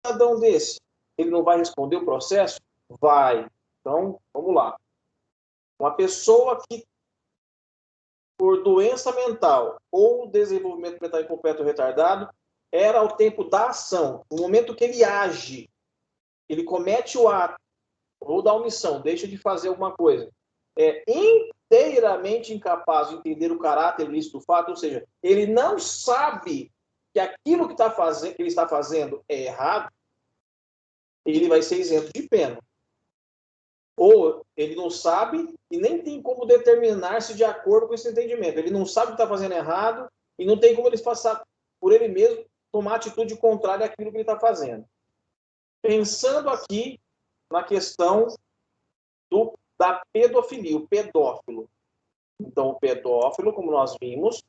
cidadão desse, ele não vai responder o processo? Vai. Então, vamos lá. Uma pessoa que, por doença mental ou desenvolvimento mental incompleto ou retardado, era ao tempo da ação. No momento que ele age, ele comete o ato ou da omissão, deixa de fazer alguma coisa, é inteiramente incapaz de entender o caráter ilícito do fato, ou seja, ele não sabe que aquilo que ele está fazendo é errado, ele vai ser isento de pena. Ou ele não sabe e nem tem como determinar-se de acordo com esse entendimento. Ele não sabe que está fazendo errado e não tem como ele passar por ele mesmo tomar atitude contrária àquilo que ele está fazendo. Pensando aqui na questão da pedofilia, o pedófilo. Então, o pedófilo, como nós vimos,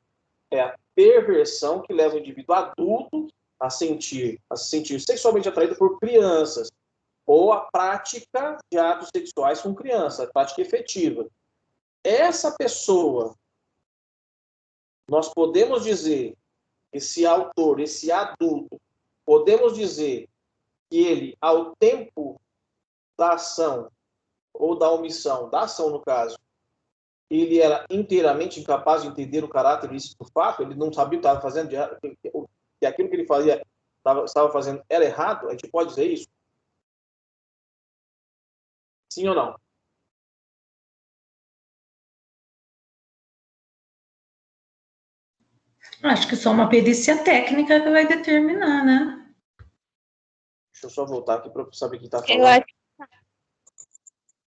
é a perversão que leva o indivíduo adulto a se sentir sexualmente atraído por crianças, ou a prática de atos sexuais com criança, a prática efetiva. Essa pessoa, nós podemos dizer, esse autor, esse adulto, podemos dizer que ele, ao tempo da ação, ou da omissão, da ação no caso, ele era inteiramente incapaz de entender o caráter ilícito do fato, ele não sabia o que estava fazendo, que aquilo que ele fazia, estava fazendo era errado, a gente pode dizer isso? Sim ou não? Acho que só uma perícia técnica que vai determinar, né? Deixa eu só voltar aqui para saber quem está falando.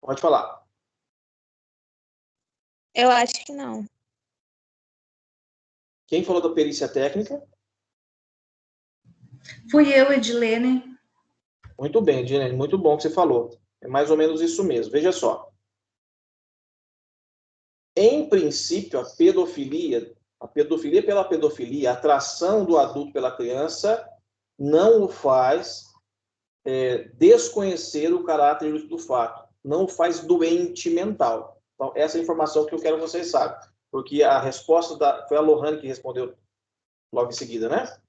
Pode falar. Eu acho que não. Quem falou da perícia técnica? Fui eu, Edilene. Muito bem, Edilene, muito bom que você falou. É mais ou menos isso mesmo. Veja só. Em princípio, a pedofilia pela pedofilia, a atração do adulto pela criança, não o faz desconhecer o caráter do fato, não o faz doente mental. Então, essa é a informação que eu quero que vocês saibam, porque a resposta foi a Lohane que respondeu logo em seguida, né?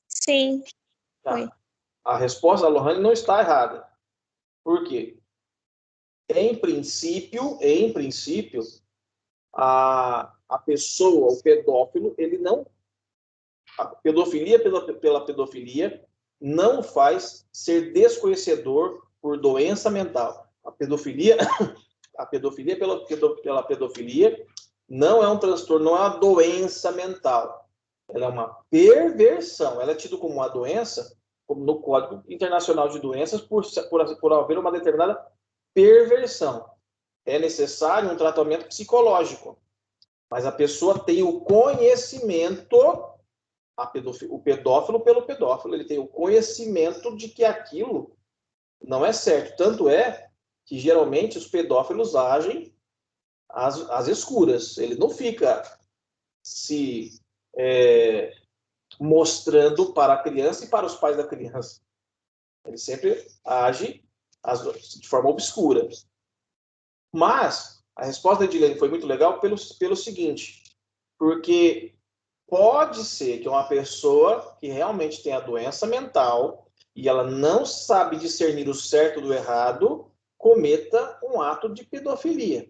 Sim. Tá. A resposta da Lohane não está errada. Por quê? Em princípio, a pessoa, o pedófilo, ele não... A pedofilia pela pedofilia não faz ser desconhecedor por doença mental. A pedofilia pela pedofilia não é um transtorno, não é uma doença mental. Ela é uma perversão. Ela é tida como uma doença, como no Código Internacional de Doenças, por haver uma determinada perversão. É necessário um tratamento psicológico. Mas a pessoa tem o conhecimento, o pedófilo pelo pedófilo, ele tem o conhecimento de que aquilo não é certo. Tanto é que, geralmente, os pedófilos agem às escuras. Ele não fica se mostrando para a criança e para os pais da criança. Ele sempre age de forma obscura. Mas a resposta da Edilene foi muito legal pelo seguinte, porque pode ser que uma pessoa que realmente tem a doença mental e ela não sabe discernir o certo do errado, cometa um ato de pedofilia.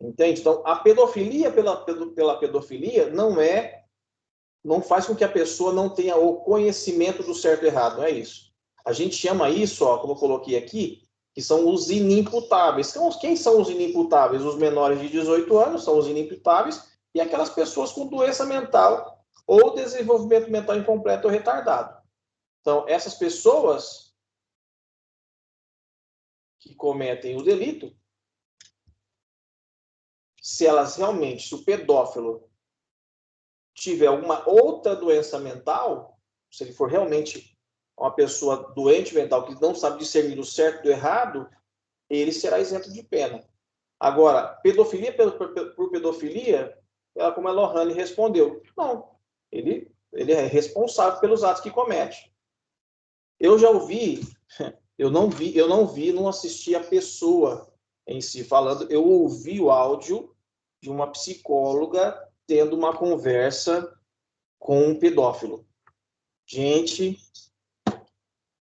Entende? Então, a pedofilia pela pedofilia não faz com que a pessoa não tenha o conhecimento do certo e errado, não é isso. A gente chama isso, como eu coloquei aqui, que são os inimputáveis. Então, quem são os inimputáveis? Os menores de 18 anos são os inimputáveis e aquelas pessoas com doença mental ou desenvolvimento mental incompleto ou retardado. Então, essas pessoas que cometem o delito, se o pedófilo tiver alguma outra doença mental, se ele for realmente uma pessoa doente mental que não sabe discernir o certo do errado, ele será isento de pena. Agora, pedofilia por pedofilia, como a Lohane respondeu, não, ele é responsável pelos atos que comete. Eu já ouvi, eu não vi, não assisti a pessoa em si falando, eu ouvi o áudio de uma psicóloga tendo uma conversa com um pedófilo. Gente,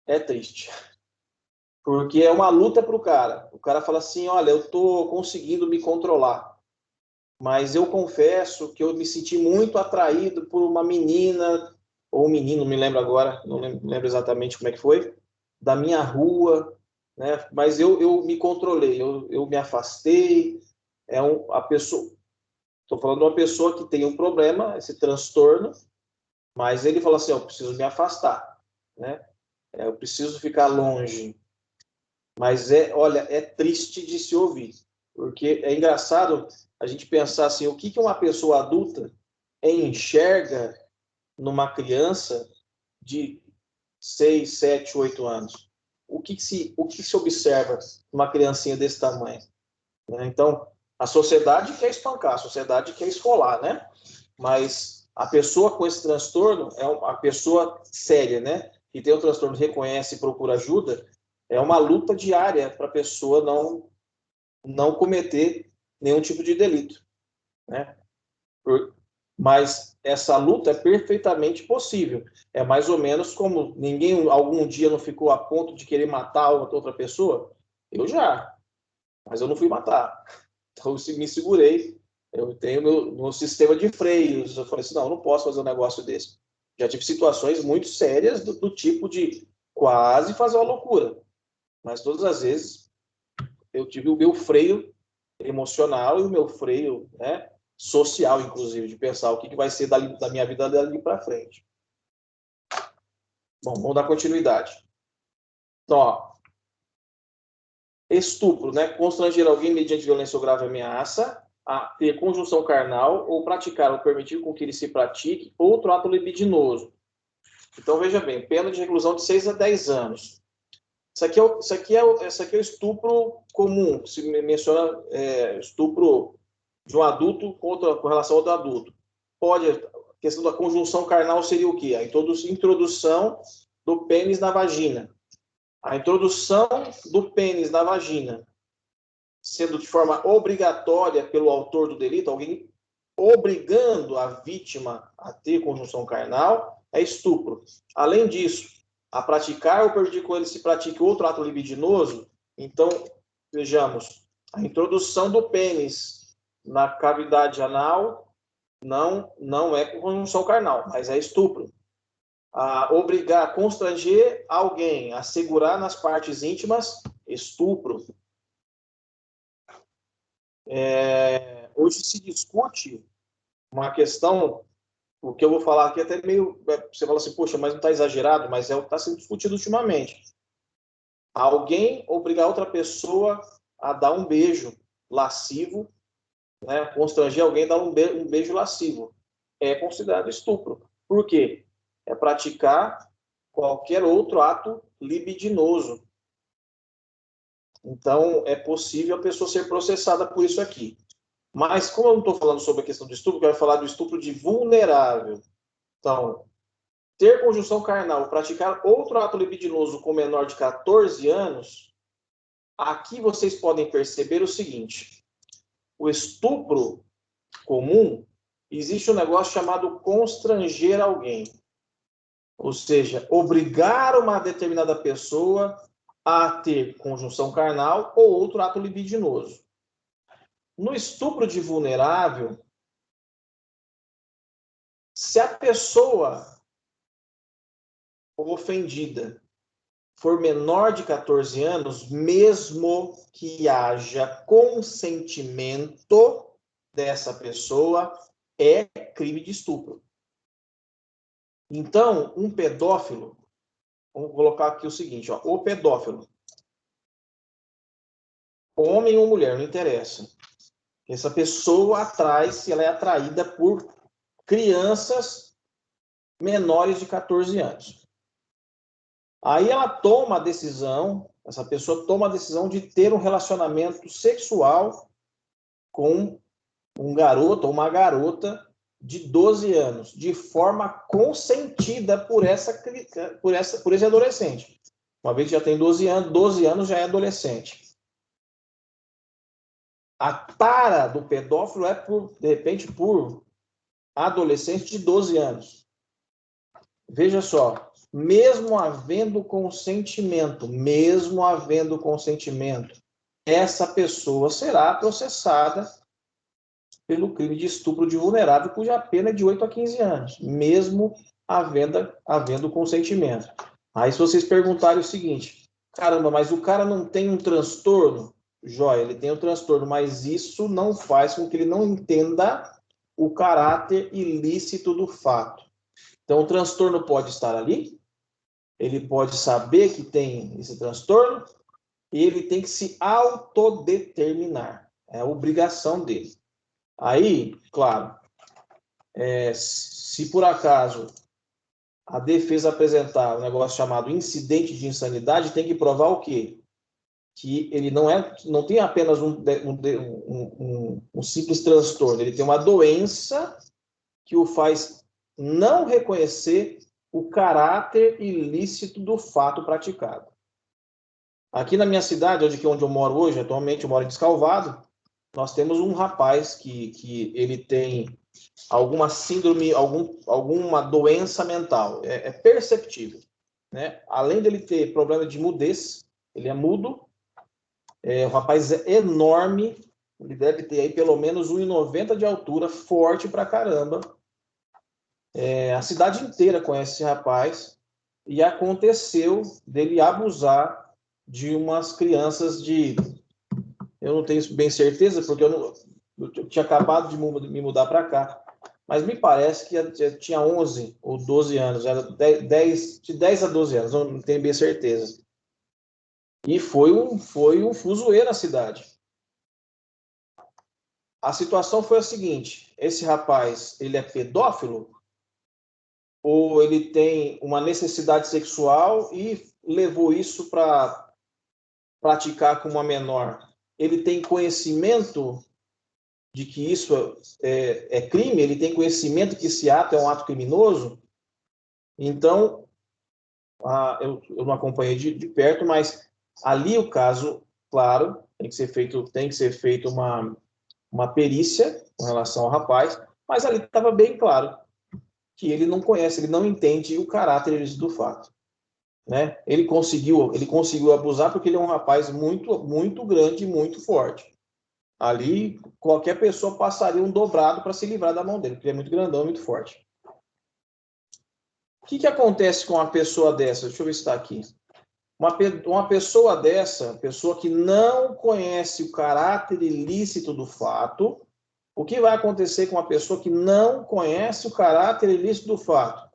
é triste. Porque é uma luta para o cara. O cara fala assim, olha, eu estou conseguindo me controlar. Mas eu confesso que eu me senti muito atraído por uma menina, ou um menino, não me lembro agora, não lembro exatamente como é que foi, da minha rua, né? Mas eu me controlei, eu me afastei. A pessoa, estou falando de uma pessoa que tem um problema, esse transtorno, mas ele falou assim, eu preciso me afastar, né? Eu preciso ficar longe. Mas olha, é triste de se ouvir, porque é engraçado a gente pensar assim, o que uma pessoa adulta enxerga numa criança de 6, 7, 8 anos? O que se observa numa criancinha desse tamanho? Né? Então, a sociedade quer espancar, a sociedade quer esfolar, né? Mas a pessoa com esse transtorno é uma pessoa séria, né? Que tem o transtorno, reconhece e procura ajuda, é uma luta diária para a pessoa não cometer nenhum tipo de delito, né? Mas essa luta é perfeitamente possível. É mais ou menos como ninguém algum dia não ficou a ponto de querer matar outra pessoa. Eu já, mas eu não fui matar. Então eu me segurei. Eu tenho meu sistema de freios. Eu falei assim, não posso fazer um negócio desse. Já tive situações muito sérias do tipo de quase fazer uma loucura. Mas todas as vezes eu tive o meu freio emocional e o meu freio, né, social, inclusive, de pensar o que vai ser da minha vida dali para frente. Bom, vamos dar continuidade. Então, ó, estupro, né, constranger alguém mediante violência ou grave ameaça, a ter conjunção carnal ou praticar ou permitir com que ele se pratique outro ato libidinoso. Então, veja bem, pena de reclusão de 6 a 10 anos. Isso aqui é o estupro comum, que se menciona estupro de um adulto com relação a outro adulto. A questão da conjunção carnal seria o quê? A introdução do pênis na vagina. A introdução do pênis na vagina, sendo de forma obrigatória pelo autor do delito, alguém obrigando a vítima a ter conjunção carnal, é estupro. Além disso, a praticar ou permitir com ele se pratique outro ato libidinoso, então, vejamos, a introdução do pênis na cavidade anal não é conjunção carnal, mas é estupro. Obrigar, constranger alguém a segurar nas partes íntimas, estupro. Hoje se discute uma questão, o que eu vou falar aqui até meio, você fala assim, poxa, mas não está exagerado, mas é o que está sendo discutido ultimamente. Alguém obrigar outra pessoa a dar um beijo lascivo, né, constranger alguém a dar um beijo lascivo, é considerado estupro. Por quê? É praticar qualquer outro ato libidinoso. Então, é possível a pessoa ser processada por isso aqui. Mas, como eu não estou falando sobre a questão do estupro, eu quero falar do estupro de vulnerável. Então, ter conjunção carnal, praticar outro ato libidinoso com menor de 14 anos, aqui vocês podem perceber o seguinte: o estupro comum, existe um negócio chamado constranger alguém. Ou seja, obrigar uma determinada pessoa a ter conjunção carnal ou outro ato libidinoso. No estupro de vulnerável, se a pessoa ofendida for menor de 14 anos, mesmo que haja consentimento dessa pessoa, é crime de estupro. Então, um pedófilo, vamos colocar aqui o seguinte, ó, o pedófilo, homem ou mulher, não interessa. Essa pessoa atrai, se ela é atraída por crianças menores de 14 anos. Aí ela toma a decisão, essa pessoa toma a decisão de ter um relacionamento sexual com um garoto ou uma garota de 12 anos, de forma consentida por esse adolescente. Uma vez que já tem 12 anos já é adolescente. A tara do pedófilo é, de repente, por adolescente de 12 anos. Veja só, mesmo havendo consentimento, essa pessoa será processada pelo crime de estupro de vulnerável, cuja pena é de 8 a 15 anos, mesmo havendo consentimento. Aí se vocês perguntarem o seguinte, caramba, mas o cara não tem um transtorno? Joia, ele tem um transtorno, mas isso não faz com que ele não entenda o caráter ilícito do fato. Então, o transtorno pode estar ali, ele pode saber que tem esse transtorno, e ele tem que se autodeterminar. É a obrigação dele. Aí, claro, se por acaso a defesa apresentar um negócio chamado incidente de insanidade, tem que provar o quê? Que ele não tem apenas um simples transtorno, ele tem uma doença que o faz não reconhecer o caráter ilícito do fato praticado. Aqui na minha cidade, onde eu moro hoje, atualmente eu moro em Descalvado, nós temos um rapaz que ele tem alguma síndrome, alguma doença mental, é perceptível, né? Além dele ter problema de mudez, ele é mudo, o rapaz é enorme, ele deve ter aí pelo menos 1,90 de altura, forte pra caramba. A cidade inteira conhece esse rapaz, e aconteceu dele abusar de umas crianças de... Eu não tenho bem certeza, porque eu tinha acabado de me mudar para cá. Mas me parece que tinha 11 ou 12 anos, era de 10 a 12 anos, não tenho bem certeza. E foi um fuzuê na cidade. A situação foi a seguinte, esse rapaz, ele é pedófilo? Ou ele tem uma necessidade sexual e levou isso para praticar com uma menor? Ele tem conhecimento de que isso é crime? Ele tem conhecimento que esse ato é um ato criminoso? Então, eu não acompanhei de perto, mas ali o caso, claro, tem que ser feito uma perícia com relação ao rapaz, mas ali estava bem claro que ele não conhece, ele não entende o caráter ilícito do fato, né? Ele conseguiu abusar porque ele é um rapaz muito, muito grande e muito forte. Ali, qualquer pessoa passaria um dobrado para se livrar da mão dele, porque ele é muito grandão e muito forte. O que acontece com uma pessoa dessa? Deixa eu ver se está aqui. Uma pessoa dessa, pessoa que não conhece o caráter ilícito do fato, o que vai acontecer com uma pessoa que não conhece o caráter ilícito do fato,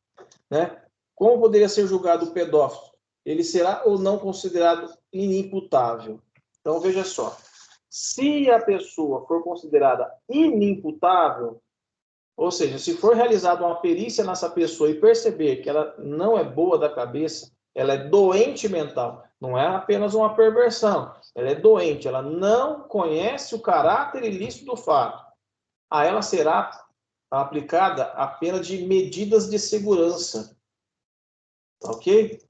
né? Como poderia ser julgado o pedófilo? Ele será ou não considerado inimputável? Então, veja só. Se a pessoa for considerada inimputável, ou seja, se for realizada uma perícia nessa pessoa e perceber que ela não é boa da cabeça, ela é doente mental, não é apenas uma perversão, ela é doente, ela não conhece o caráter ilícito do fato, a ela será aplicada a pena de medidas de segurança, ok?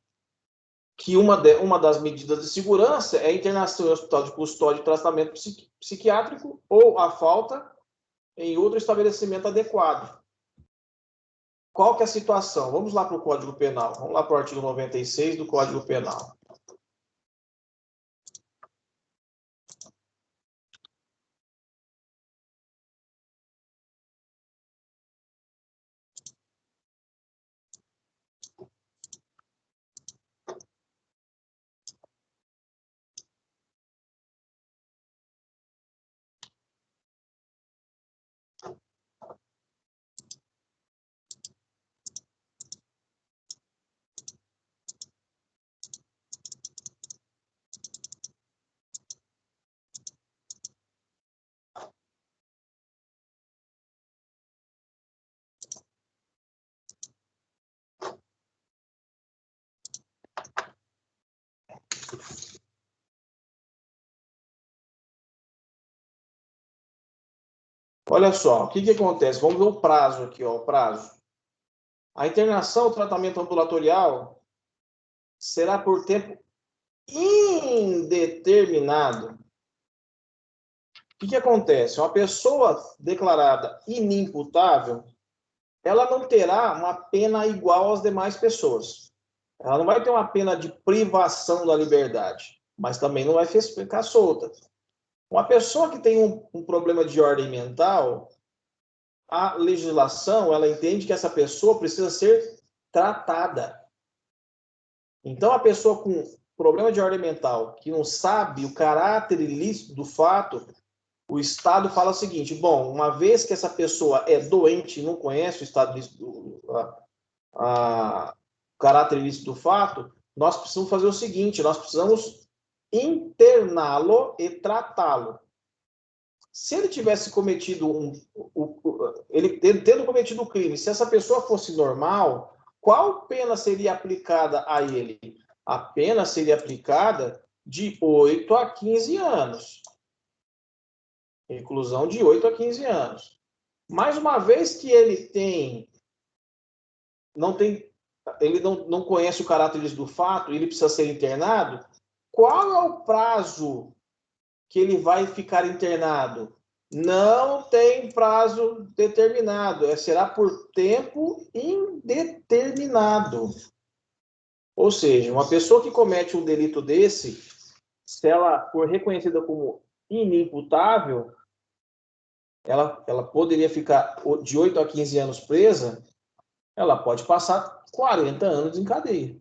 Que uma das medidas de segurança é a internação em hospital de custódia e tratamento psiquiátrico ou a falta em outro estabelecimento adequado. Qual que é a situação? Vamos lá para o Código Penal. Vamos lá para o artigo 96 do Código Penal. Olha só, o que acontece? Vamos ver o prazo aqui, ó, o prazo. A internação ou tratamento ambulatorial será por tempo indeterminado. O que acontece? Uma pessoa declarada inimputável, ela não terá uma pena igual às demais pessoas. Ela não vai ter uma pena de privação da liberdade, mas também não vai ficar solta. Uma pessoa que tem um problema de ordem mental, a legislação, ela entende que essa pessoa precisa ser tratada. Então, a pessoa com problema de ordem mental, que não sabe o caráter ilícito do fato, o Estado fala o seguinte: bom, uma vez que essa pessoa é doente e não conhece o estado ilícito, o caráter ilícito do fato, nós precisamos fazer o seguinte: nós precisamos interná-lo e tratá-lo. Se ele tivesse cometido ele tendo cometido o crime, se essa pessoa fosse normal, qual pena seria aplicada a ele? A pena seria aplicada de 8 a 15 anos. Reclusão de 8 a 15 anos. Mas uma vez que ele não conhece o caráter do fato, ele precisa ser internado, qual é o prazo que ele vai ficar internado? Não tem prazo determinado, será por tempo indeterminado. Ou seja, uma pessoa que comete um delito desse, se ela for reconhecida como inimputável, ela poderia ficar de 8 a 15 anos presa, ela pode passar 40 anos em cadeia.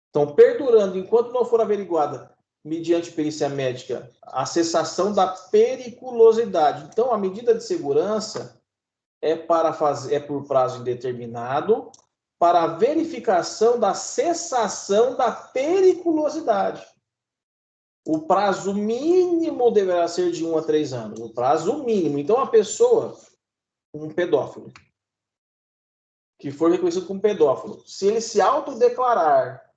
Então, perdurando, enquanto não for averiguada, mediante perícia médica, a cessação da periculosidade. Então, a medida de segurança é por prazo indeterminado, para a verificação da cessação da periculosidade. O prazo mínimo deverá ser de 1 a 3 anos. O prazo mínimo. Então, a pessoa, um pedófilo, que for reconhecido como pedófilo, se ele se autodeclarar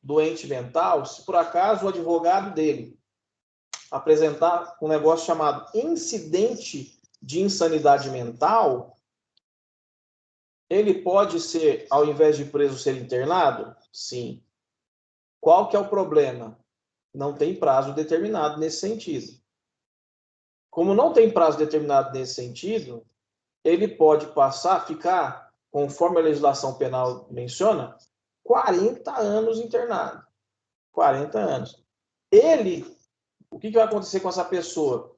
doente mental, se por acaso o advogado dele apresentar um negócio chamado incidente de insanidade mental, ele pode ser, ao invés de preso, ser internado? Sim. Qual que é o problema? Não tem prazo determinado nesse sentido. Como não tem prazo determinado nesse sentido, ele pode ficar, conforme a legislação penal menciona, 40 anos internado. 40 anos. O que vai acontecer com essa pessoa?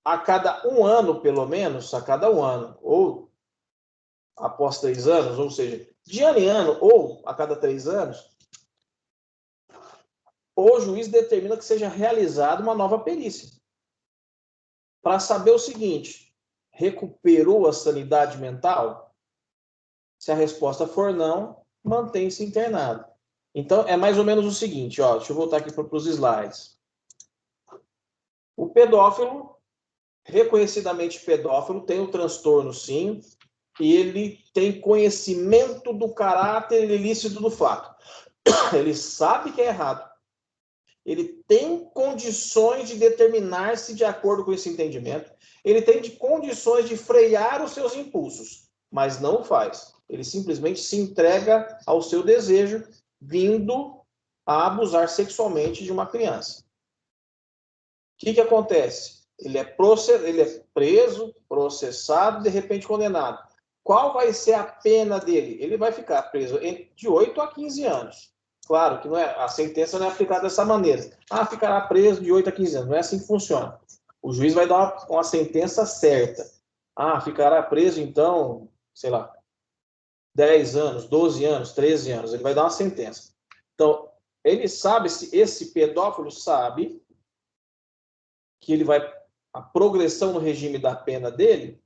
A cada um ano, pelo menos, ou após 3 anos, ou seja, de ano em ano, ou a cada 3 anos, o juiz determina que seja realizada uma nova perícia. Para saber o seguinte: recuperou a sanidade mental? Se a resposta for não, mantém-se internado. Então, é mais ou menos o seguinte, deixa eu voltar aqui para os slides. O pedófilo, reconhecidamente pedófilo, tem o transtorno, sim, e ele tem conhecimento do caráter ilícito do fato. Ele sabe que é errado. Ele tem condições de determinar-se de acordo com esse entendimento. Ele tem condições de frear os seus impulsos, mas não o faz. Ele simplesmente se entrega ao seu desejo, vindo a abusar sexualmente de uma criança. O que acontece? Ele é preso, processado, de repente condenado. Qual vai ser a pena dele? Ele vai ficar preso de 8 a 15 anos. Claro que a sentença não é aplicada dessa maneira. Ficará preso de 8 a 15 anos. Não é assim que funciona. O juiz vai dar uma sentença certa. Ficará preso, então, sei lá, 10 anos, 12 anos, 13 anos. Ele vai dar uma sentença. Então, esse pedófilo sabe que a progressão no regime da pena dele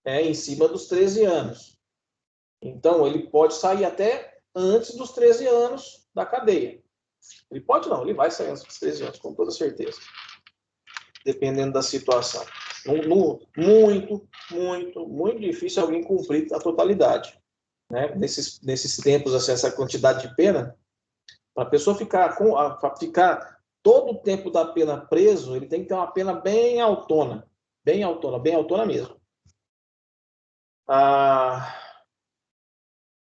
é em cima dos 13 anos. Então, ele pode sair até antes dos 13 anos da cadeia. Ele pode não, ele vai sair antes dos 13 anos, com toda certeza. Dependendo da situação. Muito, muito, muito difícil alguém cumprir a totalidade. Né? Nesses tempos, assim, essa quantidade de pena, para a pessoa ficar todo o tempo da pena preso, ele tem que ter uma pena bem autona mesmo.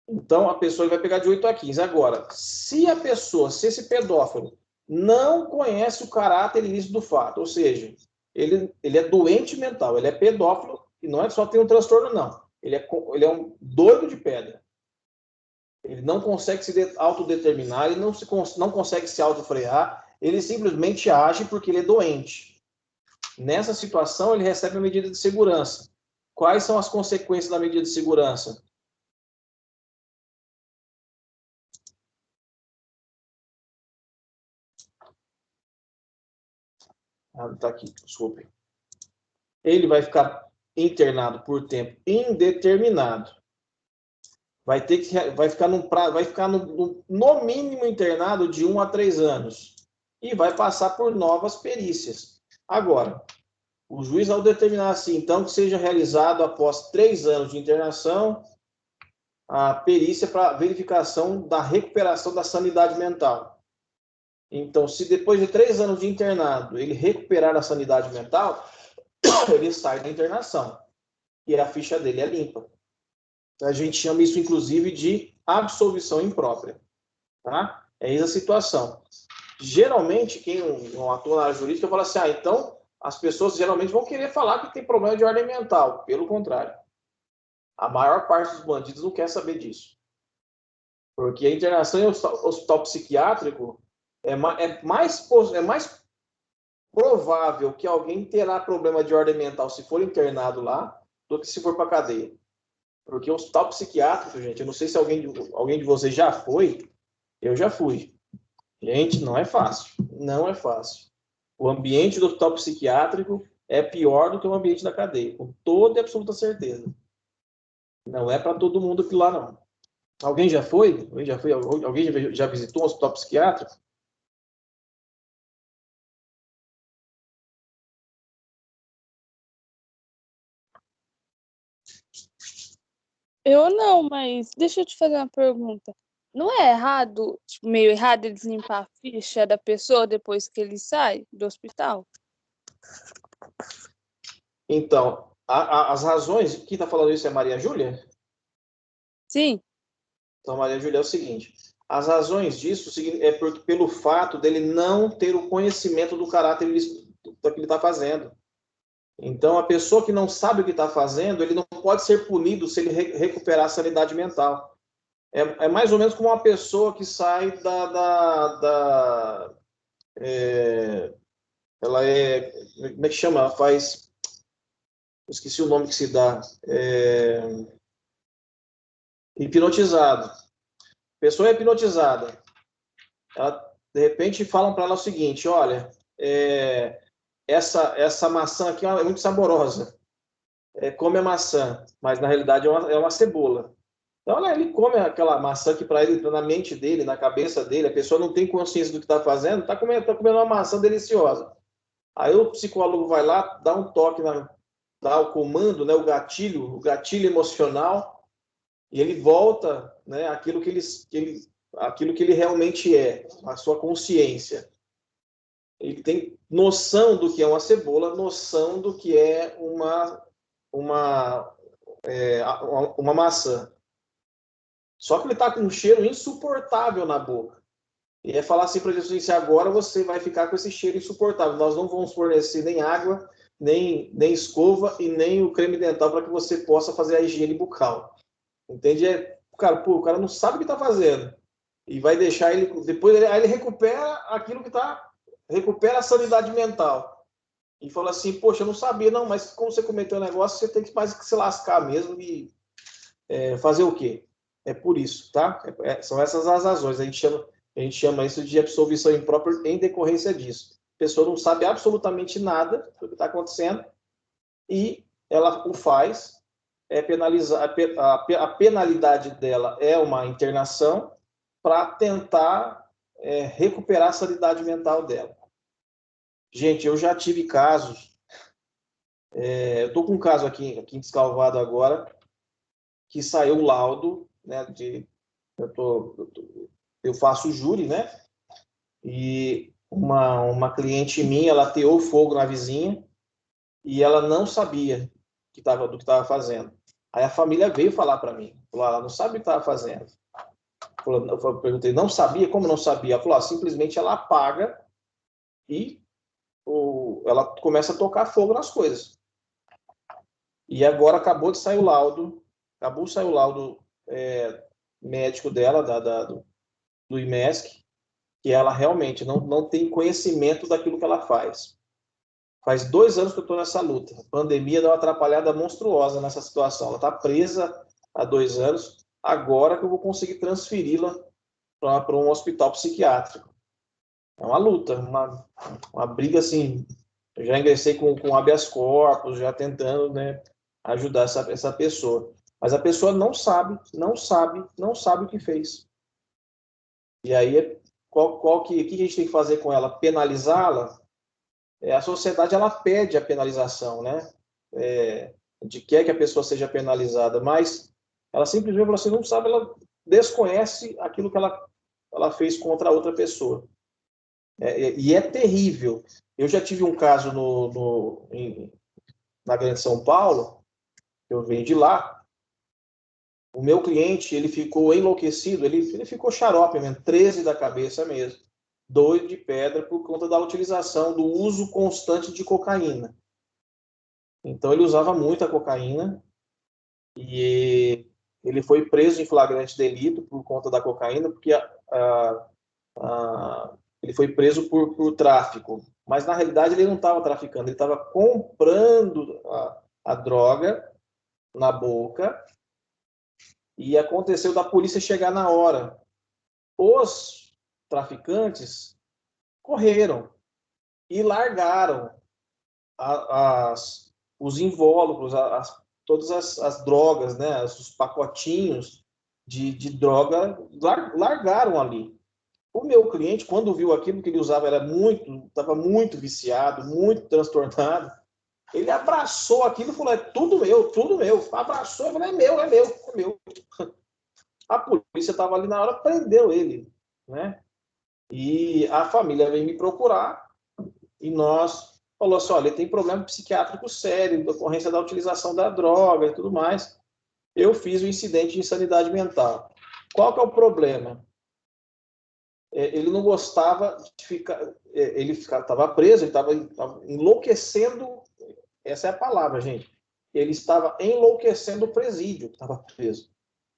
Então, a pessoa vai pegar de 8 a 15. Agora, se esse pedófilo não conhece o caráter ilícito do fato, ou seja, ele é doente mental, ele é pedófilo e não é só ter um transtorno, não. Ele é um doido de pedra. Ele não consegue se autodeterminar, ele não consegue se autofrear, ele simplesmente age porque ele é doente. Nessa situação, ele recebe a medida de segurança. Quais são as consequências da medida de segurança? Tá aqui, desculpe. Ele vai ficar internado por tempo indeterminado. Vai ficar no mínimo internado de 1 a 3 anos e vai passar por novas perícias. Agora, o juiz, ao determinar assim, então, que seja realizado após 3 anos de internação a perícia para verificação da recuperação da sanidade mental. Então, se depois de 3 anos de internado ele recuperar a sanidade mental, ele sai da internação e a ficha dele é limpa. A gente chama isso, inclusive, de absolvição imprópria. Tá? É essa a situação. Geralmente, quem não atua na área jurídica fala assim, então as pessoas geralmente vão querer falar que tem problema de ordem mental. Pelo contrário. A maior parte dos bandidos não quer saber disso. Porque a internação em hospital psiquiátrico é mais provável que alguém terá problema de ordem mental se for internado lá do que se for para a cadeia. Porque o hospital psiquiátrico, gente, eu não sei se alguém de vocês já foi, eu já fui. Gente, não é fácil. Não é fácil. O ambiente do hospital psiquiátrico é pior do que o ambiente da cadeia, com toda e absoluta certeza. Não é para todo mundo que lá, não. Alguém já foi? Alguém já visitou um hospital psiquiátrico? Eu não, mas deixa eu te fazer uma pergunta. Não é errado, tipo, meio errado eles limpar a ficha da pessoa depois que ele sai do hospital? Então, as razões... Quem está falando isso é Maria Júlia? Sim. Então, Maria Júlia, é o seguinte. As razões disso é pelo fato dele não ter o conhecimento do caráter do que ele está fazendo. Então, a pessoa que não sabe o que está fazendo, ele não pode ser punido se ele recuperar a sanidade mental. É mais ou menos como uma pessoa que sai ela é... Como é que chama? Ela faz... Esqueci o nome que se dá. Hipnotizado. A pessoa é hipnotizada. Ela, de repente, falam para ela o seguinte, olha, essa maçã aqui é muito saborosa. Come a maçã, mas na realidade é uma cebola. Então, ele come aquela maçã que para ele, na mente dele, na cabeça dele, a pessoa não tem consciência do que está fazendo, está comendo uma maçã deliciosa. Aí o psicólogo vai lá, dá um toque, dá o comando, né, o gatilho emocional, e ele volta, né, aquilo que ele realmente é, a sua consciência. Ele tem noção do que é uma cebola, noção do que é uma maçã. Só que ele está com um cheiro insuportável na boca. E é falar assim para ele assim, agora você vai ficar com esse cheiro insuportável. Nós não vamos fornecer nem água, nem escova e nem o creme dental para que você possa fazer a higiene bucal. Entende? O cara não sabe o que está fazendo. E vai deixar ele... Depois ele recupera aquilo que está... Recupera a sanidade mental. E fala assim, poxa, eu não sabia, não, mas como você cometeu o negócio, você tem que mais que se lascar mesmo e fazer o quê? É por isso, tá? São essas as razões. A gente chama isso de absolvição imprópria em decorrência disso. A pessoa não sabe absolutamente nada do que está acontecendo e ela o faz. A penalidade dela é uma internação para tentar recuperar a sanidade mental dela. Gente, eu já tive casos. Eu estou com um caso aqui em Descalvado agora, que saiu o laudo, né, eu faço júri, né? E uma cliente minha, ela ateou fogo na vizinha e ela não sabia do que estava fazendo. Aí a família veio falar para mim, falou, ela não sabe o que estava fazendo. Eu perguntei, não sabia? Como não sabia? Ela falou, simplesmente ela apaga e ela começa a tocar fogo nas coisas. E agora acabou de sair o laudo, médico dela, do IMESC, que ela realmente não tem conhecimento daquilo que ela faz. Faz 2 anos que eu estou nessa luta. A pandemia deu uma atrapalhada monstruosa nessa situação. Ela está presa há 2 anos, agora que eu vou conseguir transferi-la para um hospital psiquiátrico. É uma luta, uma briga assim. Eu já ingressei com habeas corpus, já tentando, né, ajudar essa pessoa. Mas a pessoa não sabe o que fez. E aí, o que a gente tem que fazer com ela? Penalizá-la? A sociedade, ela pede a penalização, né? De quer que a pessoa seja penalizada, mas ela simplesmente fala assim, não sabe, ela desconhece aquilo que ela fez contra a outra pessoa. E é terrível. Eu já tive um caso na Grande São Paulo, eu venho de lá, o meu cliente, ele ficou enlouquecido, ele ficou xarope mesmo, 13 da cabeça mesmo, doido de pedra por conta da utilização, do uso constante de cocaína. Então ele usava muito a cocaína e ele foi preso em flagrante delito por conta da cocaína, porque ele foi preso por tráfico. Mas na realidade ele não estava traficando, ele estava comprando a droga na boca e aconteceu da polícia chegar na hora. Os traficantes correram e largaram os invólucros, todas as drogas, né, os pacotinhos de droga, largaram ali. O meu cliente, quando viu aquilo que ele usava, estava muito viciado, muito transtornado, ele abraçou aquilo e falou, é tudo meu. Abraçou e falou, é meu. A polícia estava ali na hora, prendeu ele, né? E a família veio me procurar e nós falou assim, olha, ele tem problema psiquiátrico sério, decorrência da utilização da droga e tudo mais. Eu fiz o incidente de insanidade mental. Qual que é o problema? Ele não gostava de ficar... Ele estava preso, ele estava enlouquecendo, essa é a palavra, gente. Ele estava enlouquecendo o presídio, estava preso.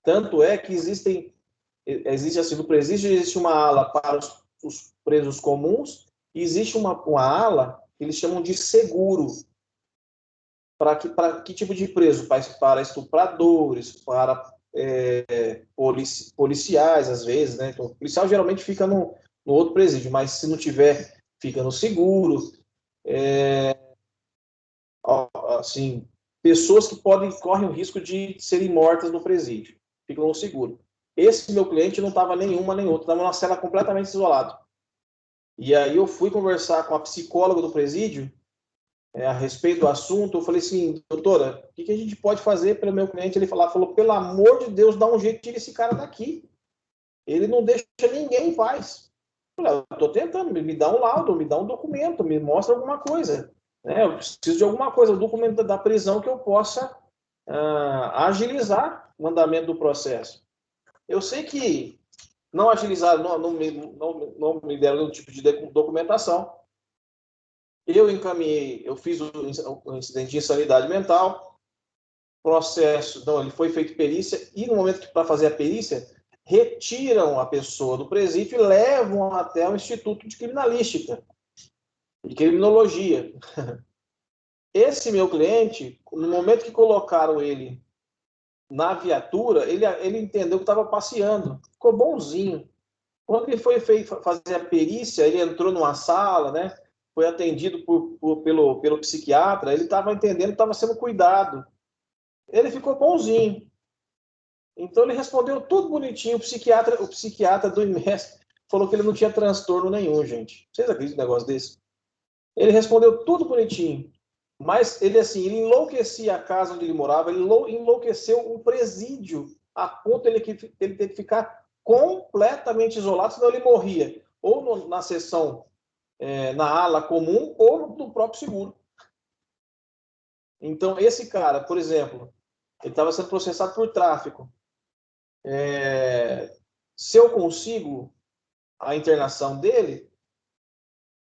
Tanto é que existe assim, no presídio existe uma ala para os presos comuns e existe uma ala que eles chamam de seguro. Para que tipo de preso? Para estupradores, para policiais, às vezes, né? Então, o policial geralmente fica no outro presídio, mas se não tiver, fica no seguro. Assim, pessoas que correm o risco de serem mortas no presídio, ficam no seguro. Esse meu cliente não estava nenhuma nem outra, estava numa cela completamente isolado. E aí eu fui conversar com a psicóloga do presídio a respeito do assunto. Eu falei assim, doutora, o que a gente pode fazer pelo meu cliente? Ele falou, pelo amor de Deus, dá um jeito, tira esse cara daqui. Ele não deixa ninguém em paz. Eu estou tentando, me dá um laudo, me dá um documento, me mostra alguma coisa. Eu preciso de alguma coisa, o documento da prisão que eu possa agilizar o andamento do processo. Eu sei que não agilizaram, não me deram nenhum tipo de documentação. Eu encaminhei, eu fiz o incidente de insanidade mental, processo, não, ele foi feito perícia, e no momento que para fazer a perícia, retiram a pessoa do presídio e levam até o Instituto de Criminalística, de Criminologia. Esse meu cliente, no momento que colocaram ele na viatura, ele entendeu que estava passeando, ficou bonzinho. Quando ele foi fazer a perícia, ele entrou numa sala, né? Foi atendido pelo psiquiatra, ele estava entendendo que estava sendo cuidado. Ele ficou bonzinho. Então ele respondeu tudo bonitinho. O psiquiatra do IMESC falou que ele não tinha transtorno nenhum, gente. Vocês acreditam num negócio desse? Ele respondeu tudo bonitinho. Mas ele enlouquecia a casa onde ele morava, ele enlouqueceu o presídio, a ponto ele ter que ficar completamente isolado, senão ele morria. Ou na seção, na ala comum, ou no próprio seguro. Então, esse cara, por exemplo, ele estava sendo processado por tráfico. Se eu consigo a internação dele,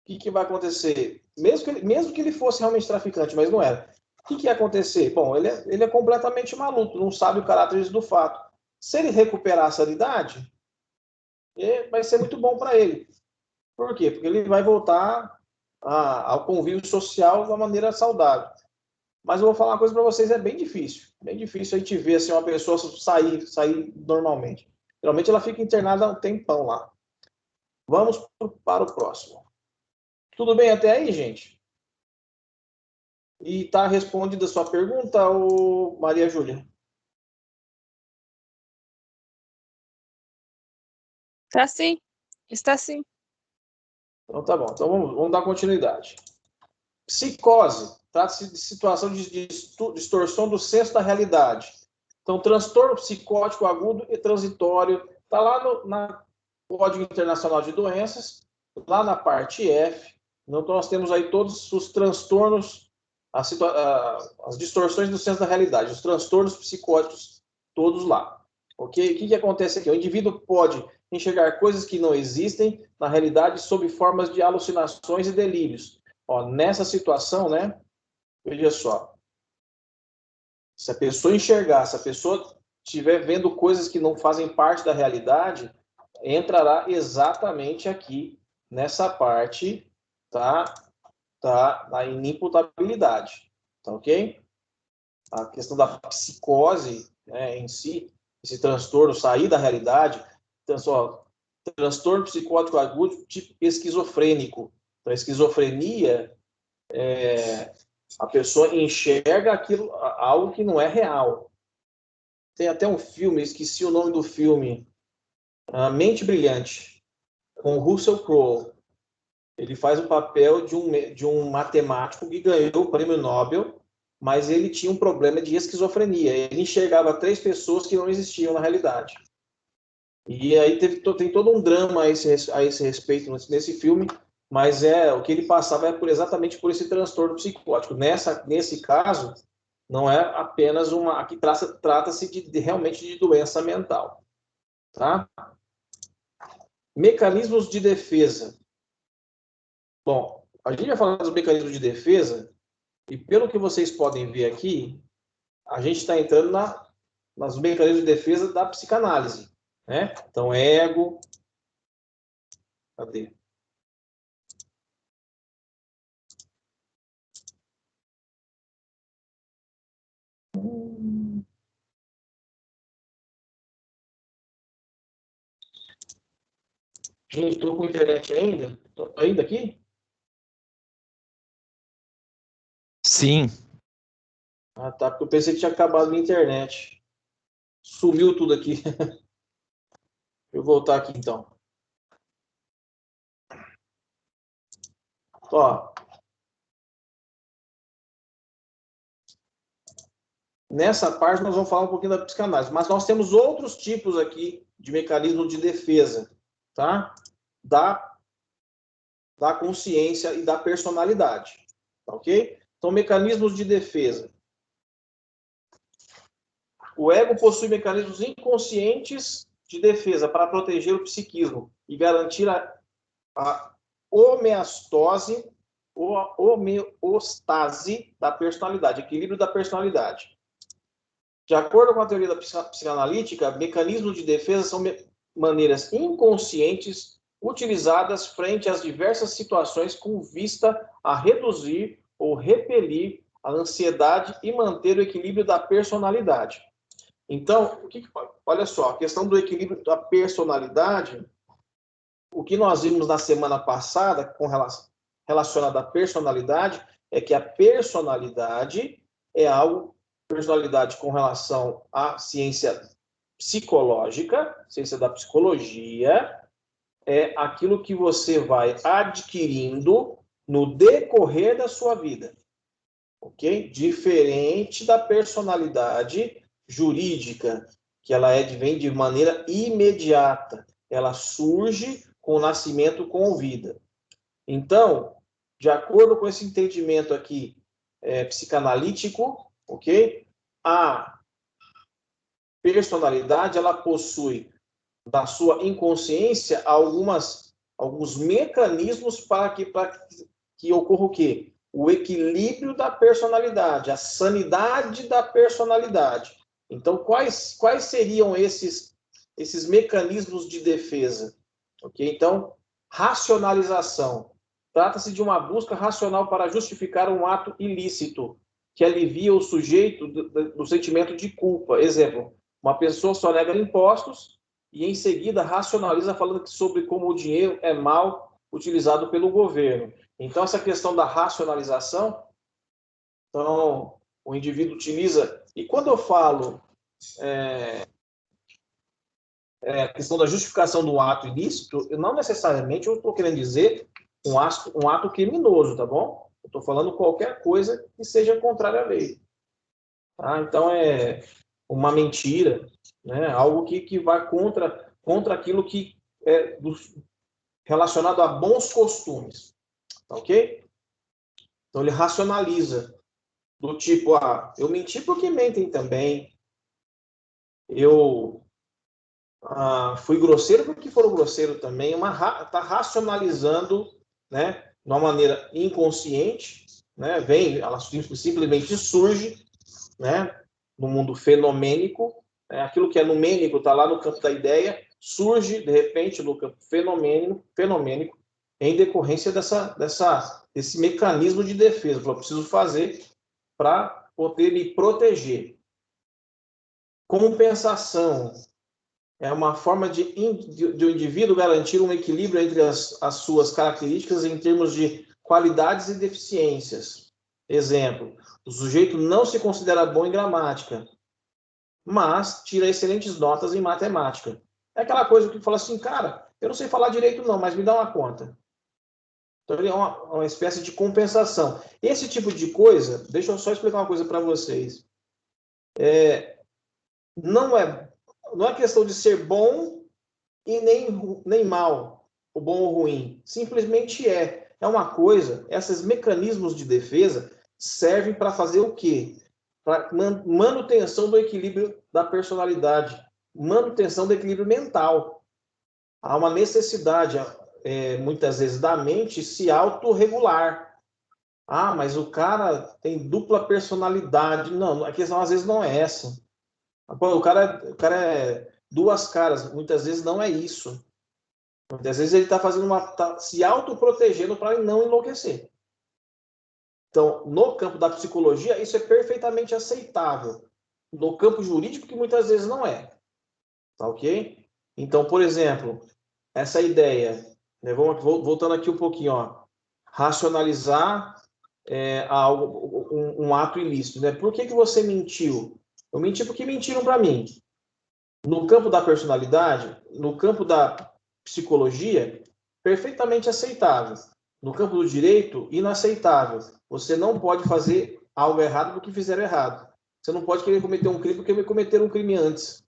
o que vai acontecer? Mesmo que ele fosse realmente traficante, mas não era. O que ia acontecer? Bom, ele é completamente maluco, não sabe o caráter do fato. Se ele recuperar a sanidade, vai ser muito bom para ele. Por quê? Porque ele vai voltar ao convívio social de uma maneira saudável. Mas eu vou falar uma coisa para vocês, é bem difícil. Bem difícil a gente ver assim, uma pessoa sair normalmente. Geralmente ela fica internada um tempão lá. Vamos para o próximo. Tudo bem até aí, gente? E está respondida a sua pergunta, Maria Júlia? Tá sim. Está sim. Então tá bom. Então vamos dar continuidade. Psicose. Trata-se de situação de distorção do senso da realidade. Então, transtorno psicótico agudo e transitório. Está lá no Código Internacional de Doenças, lá na parte F. Então, nós temos aí todos os transtornos, as distorções do senso da realidade, os transtornos psicóticos, todos lá. Ok? O que acontece aqui? O indivíduo pode enxergar coisas que não existem na realidade sob formas de alucinações e delírios. Ó, nessa situação, né? Veja só. Se a pessoa enxergar, se a pessoa estiver vendo coisas que não fazem parte da realidade, entrará exatamente aqui nessa parte, tá? Na inimputabilidade, tá ok? A questão da psicose, né, em si, esse transtorno sair da realidade, então, só, transtorno psicótico agudo tipo esquizofrênico. Então, a esquizofrenia a pessoa enxerga algo que não é real. Tem até um filme, esqueci o nome do filme, A Mente Brilhante, com o Russell Crowe. Ele faz o papel de um matemático que ganhou o prêmio Nobel, mas ele tinha um problema de esquizofrenia. Ele enxergava 3 pessoas que não existiam na realidade. E aí tem todo um drama a esse respeito nesse filme, mas o que ele passava exatamente por esse transtorno psicótico. Nesse caso, não é apenas aqui trata-se realmente de doença mental, tá? Mecanismos de defesa. Bom, a gente vai falar dos mecanismos de defesa e pelo que vocês podem ver aqui, a gente está entrando nos mecanismos de defesa da psicanálise, né? Então, ego, cadê? Gente, estou com internet ainda? Tô ainda aqui? Sim. Ah, tá, porque eu pensei que tinha acabado a minha internet. Sumiu tudo aqui. Deixa eu voltar aqui, então. Ó. Nessa parte nós vamos falar um pouquinho da psicanálise, mas nós temos outros tipos aqui de mecanismo de defesa, tá? Da consciência e da personalidade, tá ok? Então, mecanismos de defesa. O ego possui mecanismos inconscientes de defesa para proteger o psiquismo e garantir a homeostase ou a homeostase da personalidade, equilíbrio da personalidade. De acordo com a teoria da psicanalítica, mecanismos de defesa são maneiras inconscientes utilizadas frente às diversas situações com vista a reduzir ou repelir a ansiedade e manter o equilíbrio da personalidade. Então, olha só, a questão do equilíbrio da personalidade, o que nós vimos na semana passada relacionado à personalidade é que a personalidade é algo personalidade com relação à ciência psicológica, ciência da psicologia, é aquilo que você vai adquirindo no decorrer da sua vida, ok? Diferente da personalidade jurídica, que ela vem de maneira imediata, ela surge com o nascimento com vida. Então, de acordo com esse entendimento aqui psicanalítico, ok? A personalidade, ela possui, da sua inconsciência, alguns mecanismos para que ocorra o quê? o equilíbrio da personalidade, a sanidade da personalidade. Então, quais seriam esses mecanismos de defesa? Okay? Então, racionalização. Trata-se de uma busca racional para justificar um ato ilícito, que alivia o sujeito do sentimento de culpa. Exemplo, uma pessoa só nega impostos e, em seguida, racionaliza falando sobre como o dinheiro é mal utilizado pelo governo. Então, essa questão da racionalização, então, o indivíduo utiliza... E quando eu falo a questão da justificação do ato ilícito, eu não necessariamente eu estou querendo dizer um ato criminoso, tá bom? Eu estou falando qualquer coisa que seja contrária à lei. Tá? Então, é uma mentira, né? Algo que vai contra aquilo que é relacionado a bons costumes. Tá, ok? Então, ele racionaliza, do tipo, eu menti porque mentem também. Eu fui grosseiro porque foram grosseiro também. Está racionalizando, né, de uma maneira inconsciente, né? Ela simplesmente surge, né, no mundo fenomênico. Aquilo que é numênico está lá no campo da ideia, surge, de repente, no campo fenomênico em decorrência desse mecanismo de defesa. Eu preciso fazer para poder me proteger. Compensação é uma forma de o indivíduo garantir um equilíbrio entre as suas características em termos de qualidades e deficiências. Exemplo, o sujeito não se considera bom em gramática, mas tira excelentes notas em matemática. É aquela coisa que fala assim, cara, eu não sei falar direito não, mas me dá uma conta. Então, ele é uma espécie de compensação. Esse tipo de coisa, deixa eu só explicar uma coisa para vocês. Não é questão de ser bom e nem mal, o bom ou ruim. Simplesmente é uma coisa, esses mecanismos de defesa servem para fazer o quê? Para manutenção do equilíbrio da personalidade, manutenção do equilíbrio mental. Há uma necessidade, muitas vezes, da mente se autorregular. Mas o cara tem dupla personalidade. Não, a questão às vezes não é essa. O cara é duas caras, muitas vezes não é isso. Muitas vezes ele está fazendo se autoprotegendo para não enlouquecer. Então, no campo da psicologia, isso é perfeitamente aceitável. No campo jurídico, que muitas vezes não é. Tá ok? Então, por exemplo, essa ideia, né, voltando aqui um pouquinho, racionalizar um ato ilícito. Né? Por que você mentiu? Eu menti porque mentiram para mim. No campo da personalidade, no campo da psicologia, perfeitamente aceitável. No campo do direito, inaceitável. Você não pode fazer algo errado porque fizeram errado. Você não pode querer cometer um crime porque cometeram um crime antes.